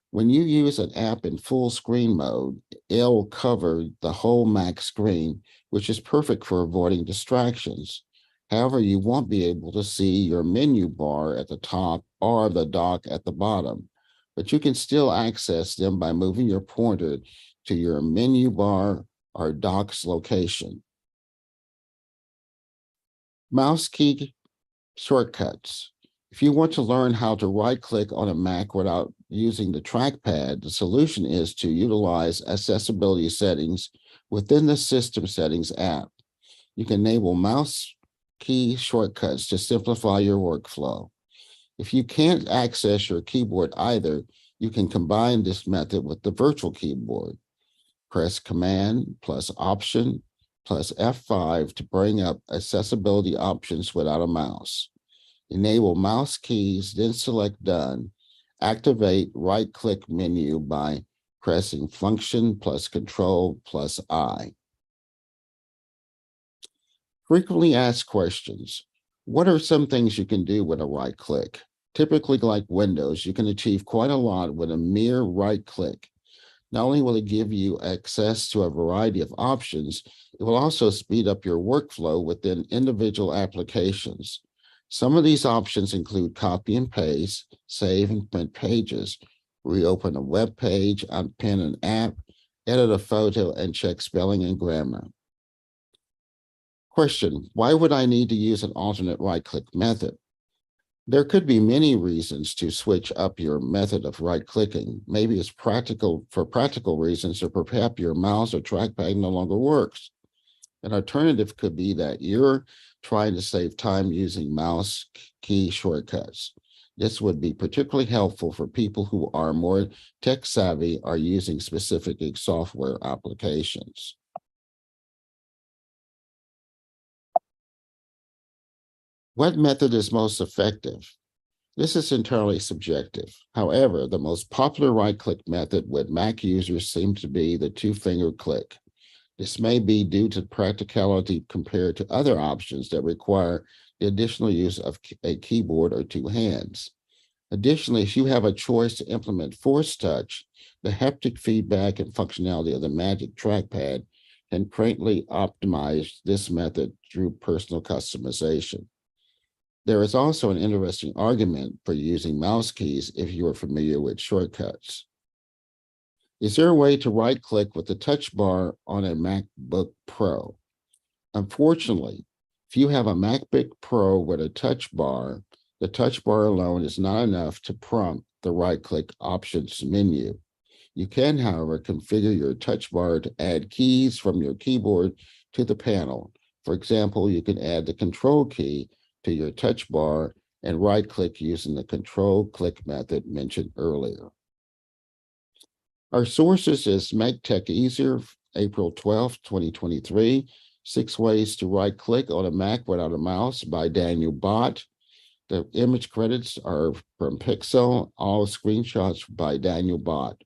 S6: when you use an app in full screen mode, it'll cover the whole Mac screen, which is perfect for avoiding distractions. However, you won't be able to see your menu bar at the top or the dock at the bottom, but you can still access them by moving your pointer to your menu bar or dock's location. Mouse key shortcuts. If you want to learn how to right-click on a Mac without using the trackpad, the solution is to utilize accessibility settings within the System Settings app. You can enable mouse key shortcuts to simplify your workflow. If you can't access your keyboard either, you can combine this method with the virtual keyboard. Press Command plus Option plus F5 to bring up accessibility options without a mouse. Enable mouse keys, then select Done. Activate right-click menu by pressing Function plus Control plus I. Frequently asked questions. What are some things you can do with a right click? Typically, like Windows, you can achieve quite a lot with a mere right click. Not only will it give you access to a variety of options, it will also speed up your workflow within individual applications. Some of these options include copy and paste, save and print pages, reopen a web page, unpin an app, edit a photo, and check spelling and grammar. Question: why would I need to use an alternate right-click method? There could be many reasons to switch up your method of right-clicking. Maybe it's practical for practical reasons, or perhaps your mouse or trackpad no longer works. An alternative could be that you're trying to save time using mouse key shortcuts. This would be particularly helpful for people who are more tech savvy or using specific software applications. What method is most effective? This is entirely subjective. However, the most popular right-click method with Mac users seems to be the two-finger click. This may be due to practicality compared to other options that require the additional use of a keyboard or two hands. Additionally, if you have a choice to implement force touch, the haptic feedback and functionality of the Magic Trackpad can greatly optimize this method through personal customization. There is also an interesting argument for using mouse keys if you are familiar with shortcuts. Is there a way to right-click with the touch bar on a MacBook Pro? Unfortunately, if you have a MacBook Pro with a touch bar, the touch bar alone is not enough to prompt the right-click options menu. You can, however, configure your touch bar to add keys from your keyboard to the panel. For example, you can add the control key to your touch bar and right-click using the control click method mentioned earlier. Our sources is Make Tech Easier, April 12, 2023, 6 Ways to Right-Click on a Mac Without a Mouse by Daniel Bott. The image credits are from Pixel, all screenshots by Daniel Bott.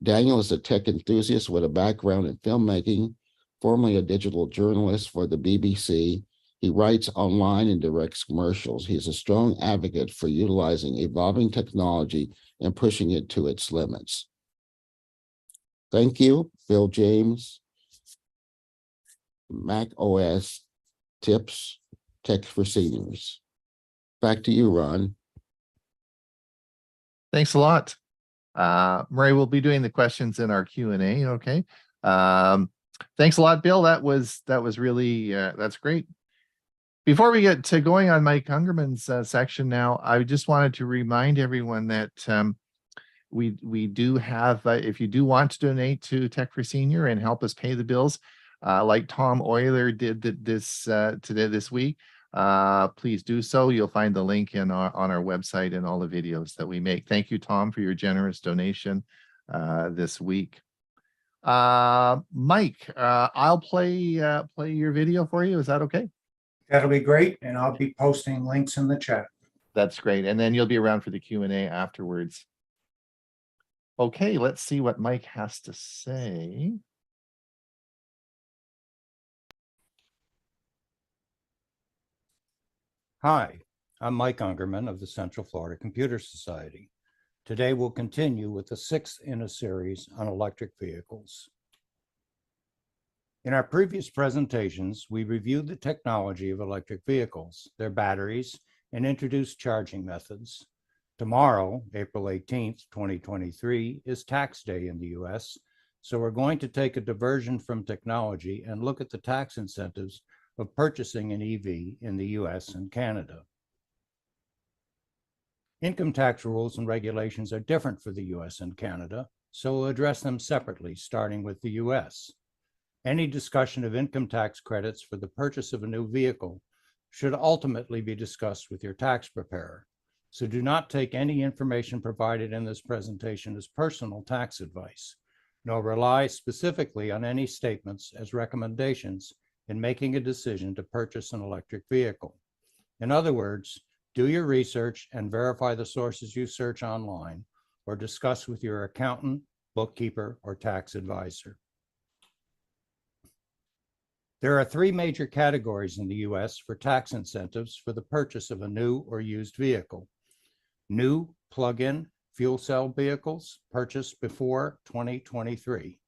S6: Daniel is a tech enthusiast with a background in filmmaking, formerly a digital journalist for the BBC. He writes online and directs commercials. He's a strong advocate for utilizing evolving technology and pushing it to its limits. Thank you, Phil James, Mac OS Tips, Tech for Seniors. Back to you, Ron.
S8: Thanks a lot. Murray will be doing the questions in our Q&A. Okay. Thanks a lot, Bill. That was really, that's great. Before we get to going on Mike Hungerman's section now, I just wanted to remind everyone that we do have, if you do want to donate to Tech for Senior and help us pay the bills, like Tom Euler did this week, please do so. You'll find the link on our website and all the videos that we make. Thank you, Tom, for your generous donation this week. Mike, I'll play your video for you. Is that okay?
S1: That'll be great, and I'll be posting links in the chat.
S8: That's great. And then you'll be around for the Q&A afterwards. Okay, let's see what Mike has to say.
S1: Hi, I'm Mike Ungerman of the Central Florida Computer Society. Today we'll continue with the 6th in a series on electric vehicles. In our previous presentations, we reviewed the technology of electric vehicles, their batteries, and introduced charging methods. Tomorrow, April 18th, 2023, is tax day in the US, so we're going to take a diversion from technology and look at the tax incentives of purchasing an EV in the US and Canada. Income tax rules and regulations are different for the US and Canada, so we'll address them separately, starting with the US. Any discussion of income tax credits for the purchase of a new vehicle should ultimately be discussed with your tax preparer. So do not take any information provided in this presentation as personal tax advice, nor rely specifically on any statements as recommendations in making a decision to purchase an electric vehicle. In other words, do your research and verify the sources you search online, or discuss with your accountant, bookkeeper, or tax advisor. There are three major categories in the US for tax incentives for the purchase of a new or used vehicle. New plug-in fuel cell vehicles purchased before 2023.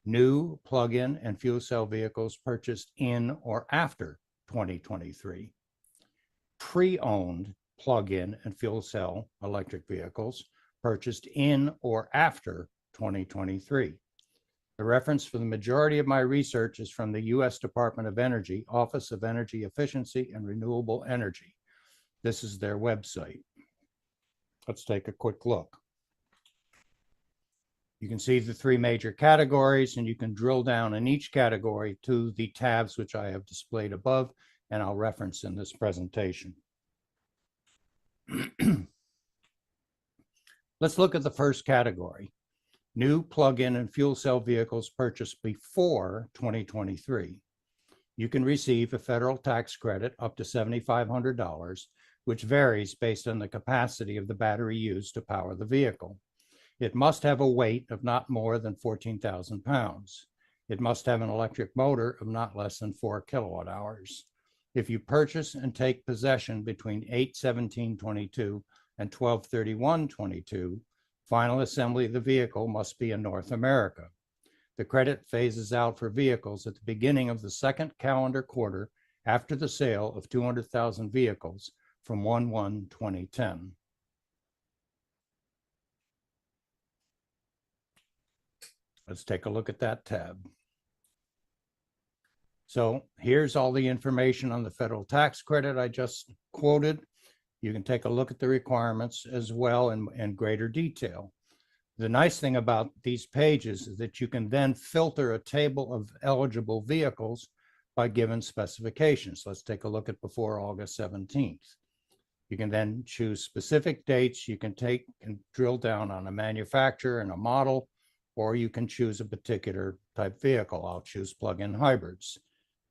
S1: New plug-in and fuel cell vehicles purchased in or after 2023. Pre-owned plug-in and fuel cell electric vehicles purchased in or after 2023. The reference for the majority of my research is from the U.S. Department of Energy, Office of Energy Efficiency and Renewable Energy. This is their website. Let's take a quick look. You can see the three major categories, and you can drill down in each category to the tabs which I have displayed above, and I'll reference in this presentation. Let's look at the first category. New plug-in and fuel cell vehicles purchased before 2023. You can receive a federal tax credit up to $7,500, which varies based on the capacity of the battery used to power the vehicle. It must have a weight of not more than 14,000 pounds. It must have an electric motor of not less than 4 kilowatt hours. If you purchase and take possession between 8/17/22 and 12/31/22, final assembly of the vehicle must be in North America. The credit phases out for vehicles at the beginning of the second calendar quarter after the sale of 200,000 vehicles from 1/1/2010. Let's take a look at that tab. So here's all the information on the federal tax credit I just quoted. You can take a look at the requirements as well in greater detail. The nice thing about these pages is that you can then filter a table of eligible vehicles by given specifications. Let's take a look at before August 17th. You can then choose specific dates. You can take and drill down on a manufacturer and a model, or you can choose a particular type vehicle. I'll choose plug-in hybrids.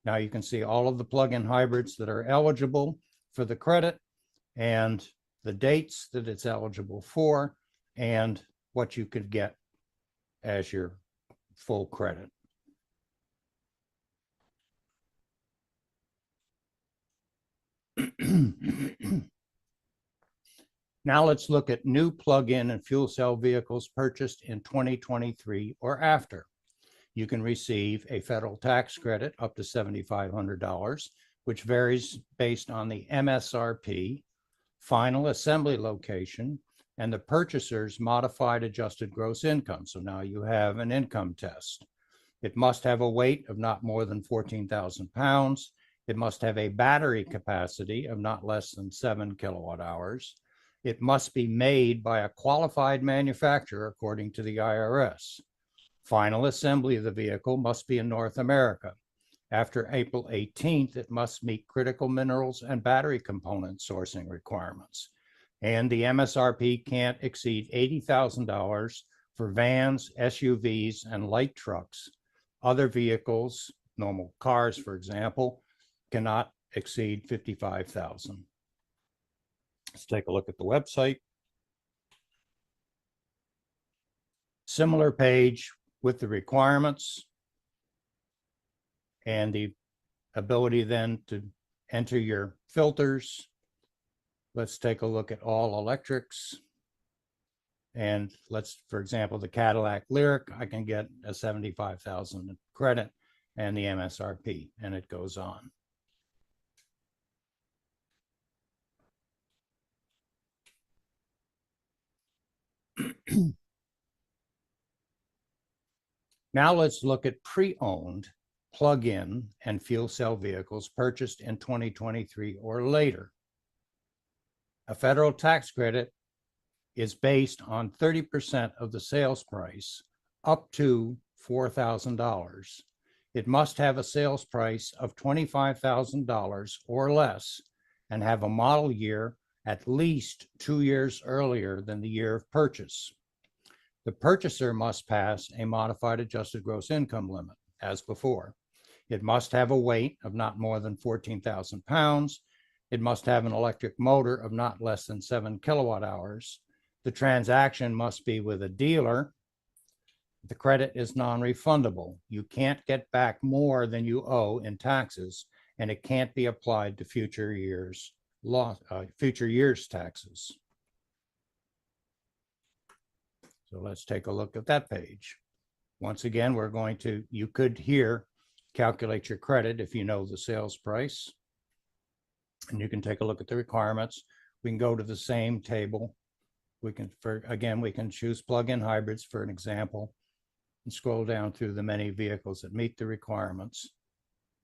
S1: Now you can see all of the plug-in hybrids that are eligible for the credit and the dates that it's eligible for and what you could get as your full credit. Now let's look at new plug-in and fuel cell vehicles purchased in 2023 or after. You can receive a federal tax credit up to $7,500, which varies based on the MSRP, final assembly location, and the purchaser's modified adjusted gross income. So now you have an income test. It must have a weight of not more than 14,000 pounds. It must have a battery capacity of not less than 7 kilowatt hours. It must be made by a qualified manufacturer according to the IRS. Final assembly of the vehicle must be in North America. After April 18th, it must meet critical minerals and battery component sourcing requirements. And the MSRP can't exceed $80,000 for vans, SUVs, and light trucks. Other vehicles, normal cars, for example, cannot exceed $55,000. Let's take a look at the website. Similar page with the requirements and the ability then to enter your filters. Let's take a look at all electrics. And let's, for example, the Cadillac Lyriq, I can get a $75,000 credit and the MSRP, and it goes on. Now let's look at pre-owned plug-in and fuel cell vehicles purchased in 2023 or later. A federal tax credit is based on 30% of the sales price up to $4,000. It must have a sales price of $25,000 or less and have a model year at least 2 years earlier than the year of purchase. The purchaser must pass a modified adjusted gross income limit, as before. It must have a weight of not more than 14,000 pounds. It must have an electric motor of not less than 7 kilowatt hours. The transaction must be with a dealer. The credit is non-refundable. You can't get back more than you owe in taxes, and it can't be applied to future years' taxes. So let's take a look at that page. Once again, you could here calculate your credit if you know the sales price. And you can take a look at the requirements. We can go to the same table. We can choose plug-in hybrids for an example and scroll down through the many vehicles that meet the requirements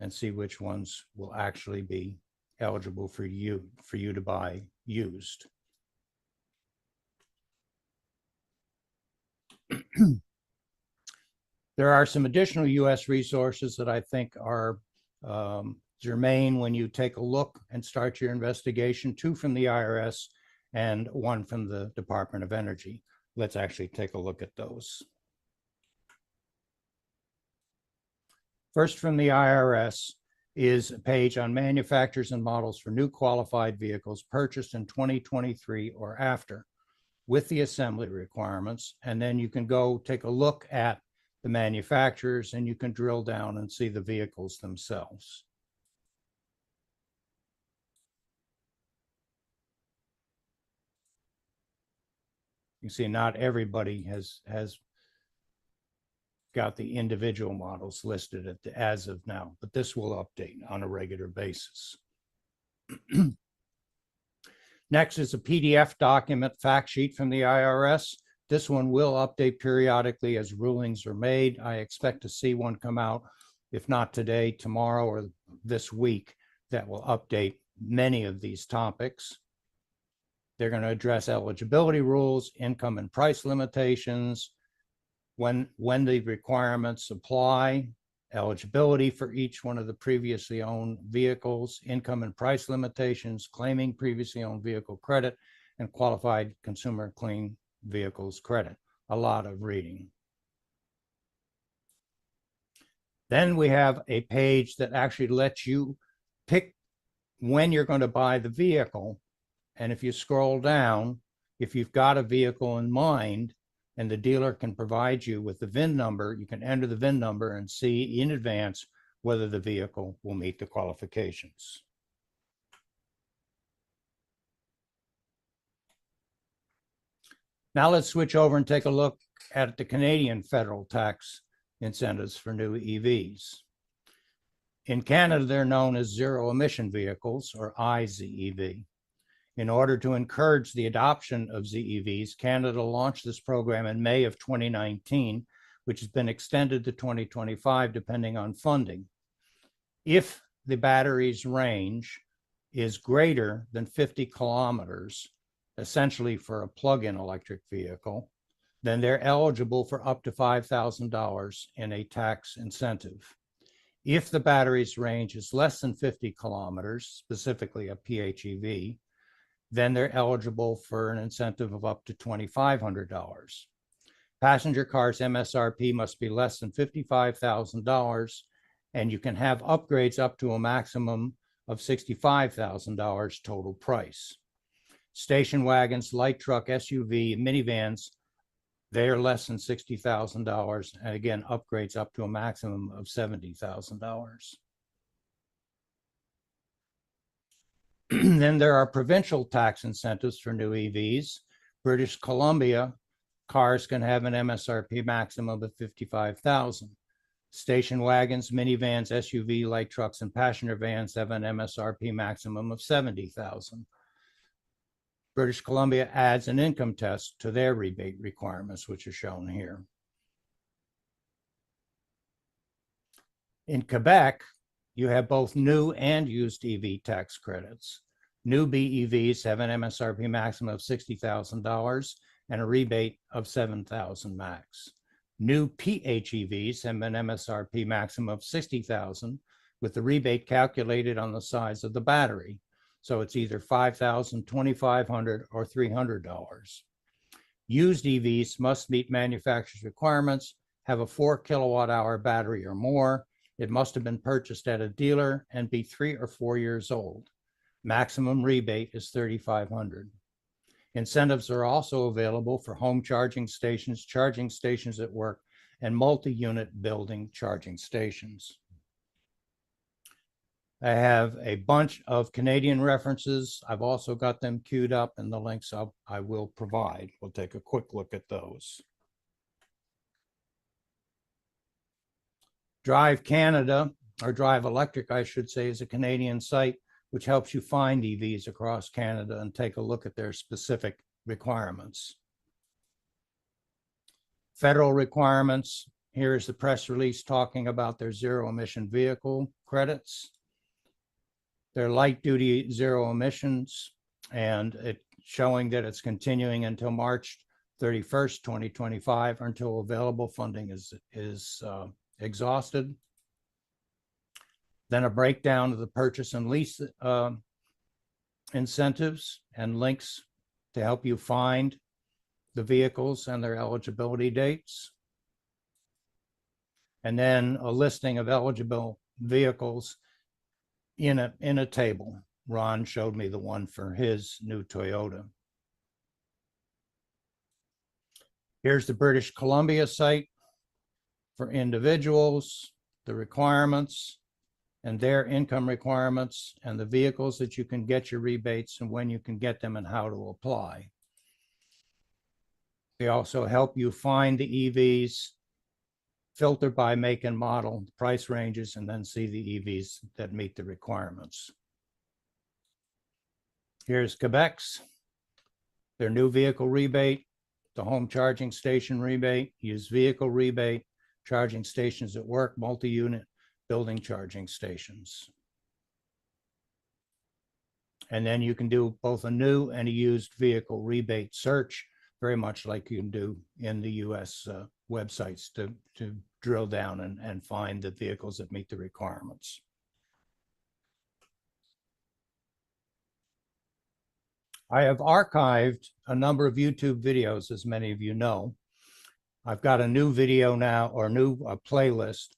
S1: and see which ones will actually be eligible for you to buy used. There are some additional U.S. resources that I think are germane when you take a look and start your investigation, 2 from the IRS and 1 from the Department of Energy. Let's actually take a look at those. First from the IRS is a page on manufacturers and models for new qualified vehicles purchased in 2023 or after with the assembly requirements. And then you can go take a look at the manufacturers and you can drill down and see the vehicles themselves. You see, not everybody has got the individual models listed as of now, but this will update on a regular basis. Next is a PDF document fact sheet from the IRS. This one will update periodically as rulings are made. I expect to see one come out, if not today, tomorrow, or this week, that will update many of these topics. They're going to address eligibility rules, income and price limitations, when the requirements apply, eligibility for each one of the previously owned vehicles, income and price limitations, claiming previously owned vehicle credit, and qualified consumer clean vehicles credit. A lot of reading. Then we have a page that actually lets you pick when you're going to buy the vehicle. And if you scroll down, if you've got a vehicle in mind and the dealer can provide you with the VIN number, you can enter the VIN number and see in advance whether the vehicle will meet the qualifications. Now let's switch over and take a look at the Canadian federal tax incentives for new EVs. In Canada, they're known as zero emission vehicles, or IZEV. In order to encourage the adoption of ZEVs, Canada launched this program in May of 2019, which has been extended to 2025 depending on funding. If the battery's range is greater than 50 kilometers, essentially for a plug-in electric vehicle, then they're eligible for up to $5,000 in a tax incentive. If the battery's range is less than 50 kilometers, specifically a PHEV, then they're eligible for an incentive of up to $2,500. Passenger cars MSRP must be less than $55,000, and you can have upgrades up to a maximum of $65,000 total price. Station wagons, light truck, SUV, minivans, they're less than $60,000, and again, upgrades up to a maximum of $70,000. Then there are provincial tax incentives for new EVs. British Columbia cars can have an MSRP maximum of $55,000. Station wagons, minivans, SUV, light trucks, and passenger vans have an MSRP maximum of $70,000. British Columbia adds an income test to their rebate requirements, which are shown here. In Quebec, you have both new and used EV tax credits. New BEVs have an MSRP maximum of $60,000 and a rebate of $7,000 max. New PHEVs have an MSRP maximum of $60,000 with the rebate calculated on the size of the battery. So it's either $5,000, $2,500, or $300. Used EVs must meet manufacturer's requirements, have a 4 kilowatt hour battery or more. It must have been purchased at a dealer and be 3 or 4 years old. Maximum rebate is $3,500. Incentives are also available for home charging stations at work, and multi-unit building charging stations. I have a bunch of Canadian references. I've also got them queued up, and the links I will provide. We'll take a quick look at those. Drive Canada, or Drive Electric, I should say, is a Canadian site which helps you find EVs across Canada and take a look at their specific requirements. Federal requirements, here's the press release talking about their zero emission vehicle credits. Their light duty zero emissions, and it showing that it's continuing until March 31st, 2025, or until available funding is exhausted. Then a breakdown of the purchase and lease incentives and links to help you find the vehicles and their eligibility dates. And then a listing of eligible vehicles in a table. Ron showed me the one for his new Toyota. Here's the British Columbia site for individuals, the requirements and their income requirements, and the vehicles that you can get your rebates and when you can get them and how to apply. They also help you find the EVs, filter by make and model, price ranges, and then see the EVs that meet the requirements. Here's Quebec's, their new vehicle rebate, the home charging station rebate, used vehicle rebate, charging stations at work, multi-unit building charging stations. And then you can do both a new and a used vehicle rebate search, very much like you can do in the US websites to drill down and find the vehicles that meet the requirements. I have archived a number of YouTube videos, as many of you know. I've got a new video now, or new playlist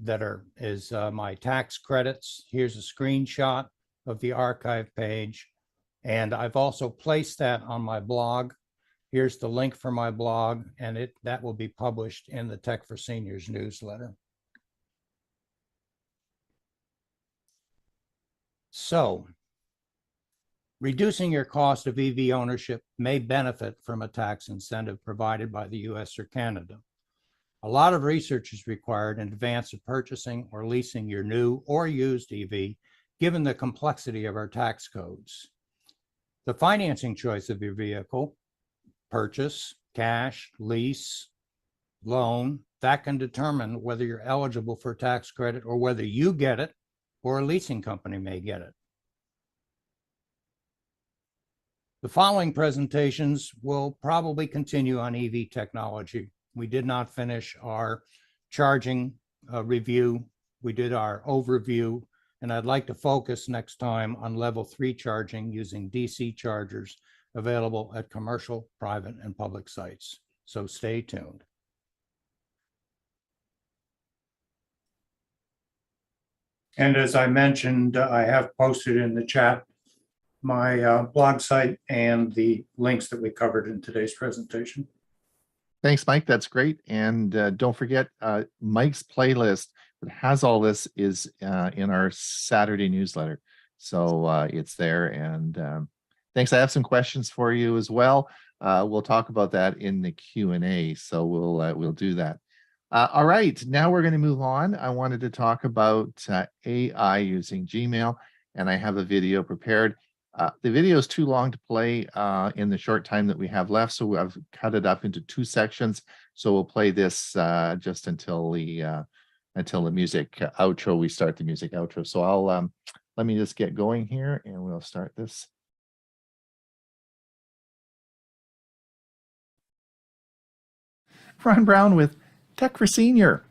S1: that is my tax credits. Here's a screenshot of the archive page. And I've also placed that on my blog. Here's the link for my blog, and that will be published in the Tech for Seniors newsletter. So, reducing your cost of EV ownership may benefit from a tax incentive provided by the US or Canada. A lot of research is required in advance of purchasing or leasing your new or used EV, given the complexity of our tax codes. The financing choice of your vehicle, purchase, cash, lease, loan, that can determine whether you're eligible for a tax credit or whether you get it or a leasing company may get it. The following presentations will probably continue on EV technology. We did not finish our charging review. We did our overview, and I'd like to focus next time on level 3 charging using DC chargers available at commercial, private, and public sites. So stay tuned. And as I mentioned, I have posted in the chat my blog site and the links that we covered in today's presentation.
S8: Thanks, Mike. That's great. And don't forget, Mike's playlist that has all this is in our Saturday newsletter. So it's there. And thanks. I have some questions for you as well. We'll talk about that in the Q&A. So we'll do that. All right. Now we're going to move on. I wanted to talk about AI using Gmail, and I have a video prepared. The video is too long to play in the short time that we have left, so I've cut it up into 2 sections. So we'll play this just until the music outro. We start the music outro. So I'll let me just get going here, and we'll start this. Ron Brown with Tech for Senior.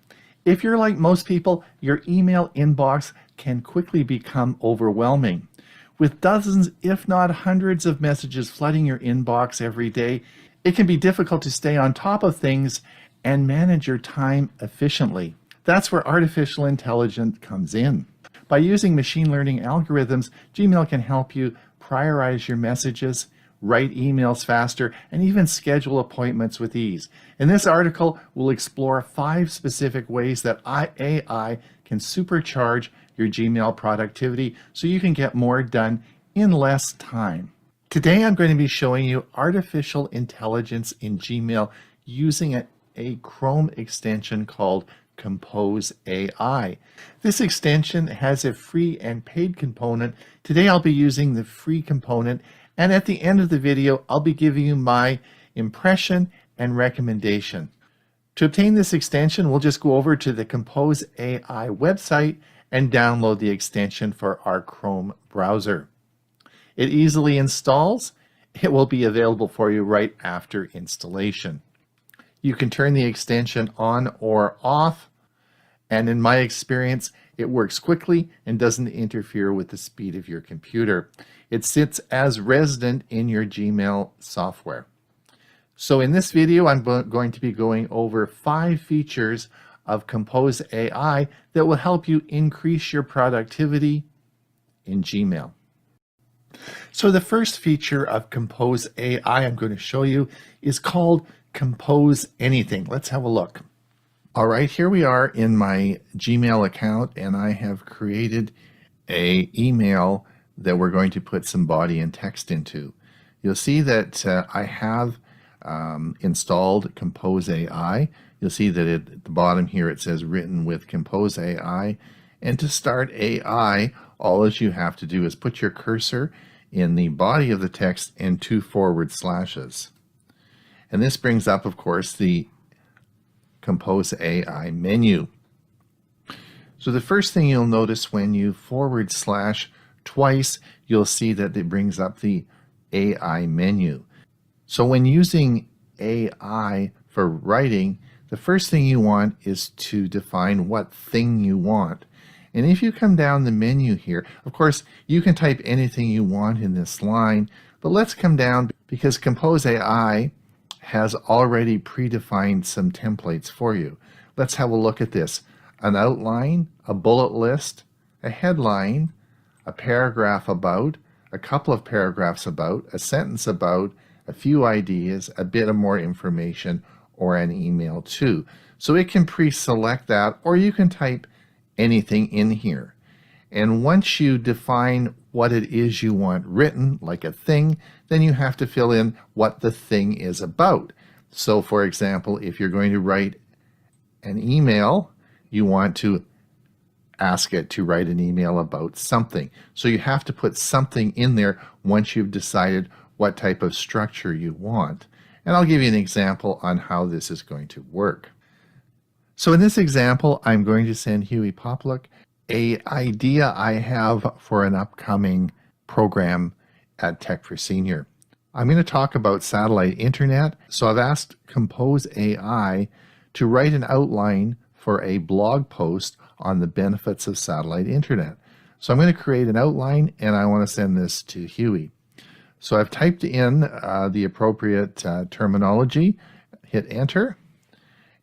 S8: If you're like most people, your email inbox can quickly become overwhelming. With dozens, if not hundreds of messages flooding your inbox every day, it can be difficult to stay on top of things and manage your time efficiently. That's where artificial intelligence comes in. By using machine learning algorithms, Gmail can help you prioritize your messages, write emails faster, and even schedule appointments with ease. In this article, we'll explore 5 specific ways that AI can supercharge your Gmail productivity so you can get more done in less time. Today, I'm going to be showing you artificial intelligence in Gmail using a Chrome extension called Compose AI. This extension has a free and paid component. Today, I'll be using the free component, and at the end of the video, I'll be giving you my impression and recommendation. To obtain this extension, we'll just go over to the Compose AI website and download the extension for our Chrome browser. It easily installs. It will be available for you right after installation. You can turn the extension on or off, and in my experience, it works quickly and doesn't interfere with the speed of your computer. It sits as resident in your Gmail software. So in this video, I'm going to be going over 5 features of Compose AI that will help you increase your productivity in Gmail. So the first feature of Compose AI I'm going to show you is called Compose Anything. Let's have a look. All right, here we are in my Gmail account, and I have created an email that we're going to put some body and text into. You'll see that I have installed Compose AI. You'll see that at the bottom here it says written with Compose AI. And to start AI, all you have to do is put your cursor in the body of the text and 2 forward slashes. And this brings up, of course, the Compose AI menu. So the first thing you'll notice when you forward slash twice, you'll see that it brings up the AI menu. So when using AI for writing, the first thing you want is to define what thing you want. And if you come down the menu here, of course, you can type anything you want in this line, but let's come down because Compose AI has already predefined some templates for you. Let's have a look at this. An outline, a bullet list, a headline, a paragraph about, a couple of paragraphs about, a sentence about, a few ideas, a bit of more information, or an email too. So it can pre-select that, or you can type anything in here. And once you define what it is you want written, like a thing, then you have to fill in what the thing is about. So for example, if you're going to write an email, you want to ask it to write an email about something. So you have to put something in there once you've decided what type of structure you want. And I'll give you an example on how this is going to work. So in this example, I'm going to send Hewie Poplock an idea I have for an upcoming program at Tech for Senior. I'm going to talk about satellite internet. So I've asked Compose AI to write an outline for a blog post on the benefits of satellite internet. So I'm going to create an outline and I want to send this to Hewie. So I've typed in the appropriate terminology, hit enter,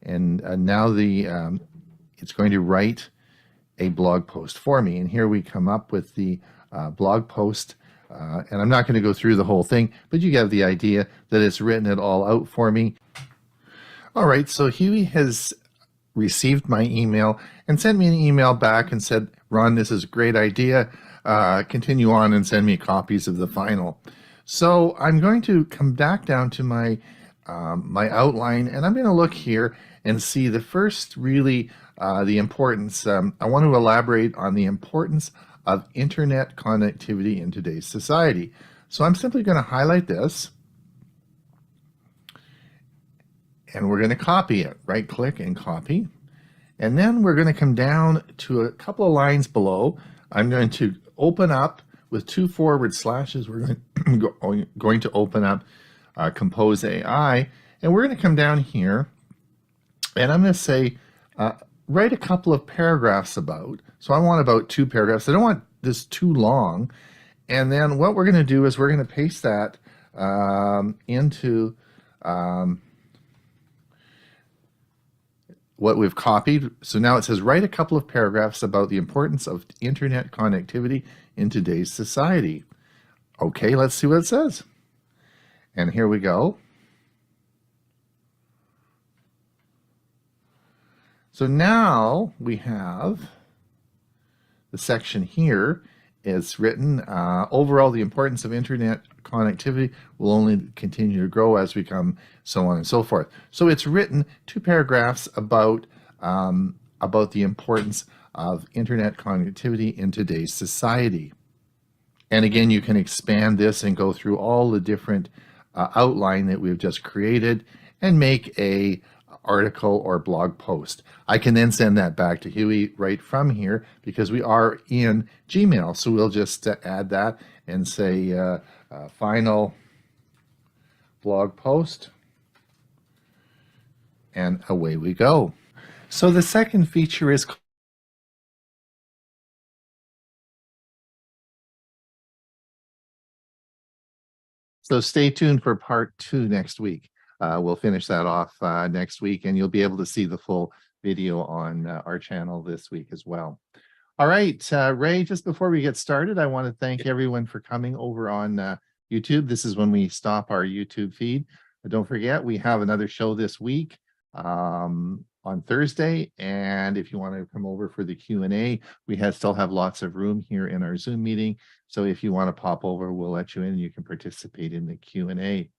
S8: and now it's going to write a blog post for me. And here we come up with the blog post. And I'm not going to go through the whole thing, but you get the idea that it's written it all out for me. All right, so Hewie has received my email and sent me an email back and said, Ron, this is a great idea. Continue on and send me copies of the final. So I'm going to come back down to my my outline, and I'm going to look here and see the first really the importance. I want to elaborate on the importance of internet connectivity in today's society. So I'm simply going to highlight this, and we're going to copy it. Right click and copy. And then we're going to come down to a couple of lines below. I'm going to open up with 2 forward slashes. We're going to open up Compose AI, and we're going to come down here, and I'm going to say, write a couple of paragraphs about. So I want about 2 paragraphs. I don't want this too long. And then what we're going to do is we're going to paste that into what we've copied. So now it says, write a couple of paragraphs about the importance of internet connectivity in today's society. Okay, let's see what it says. And here we go. So now we have the section here is written, overall, the importance of internet connectivity will only continue to grow as we come, so on and so forth. So it's written 2 paragraphs about the importance of internet connectivity in today's society. And again, you can expand this and go through all the different outline that we've just created and make a article or blog post. I can then send that back to Hewie right from here because we are in Gmail. So we'll just add that and say final blog post, and away we go. So the second feature is so stay tuned for part 2 next week. We'll finish that off next week, and you'll be able to see the full video on our channel this week as well. All right, Ray, just before we get started, I want to thank everyone for coming over on YouTube. This is when we stop our YouTube feed. But don't forget, we have another show this week on Thursday. And if you want to come over for the Q&A, we still have lots of room here in our Zoom meeting. So if you want to pop over, we'll let you in and you can participate in the Q&A.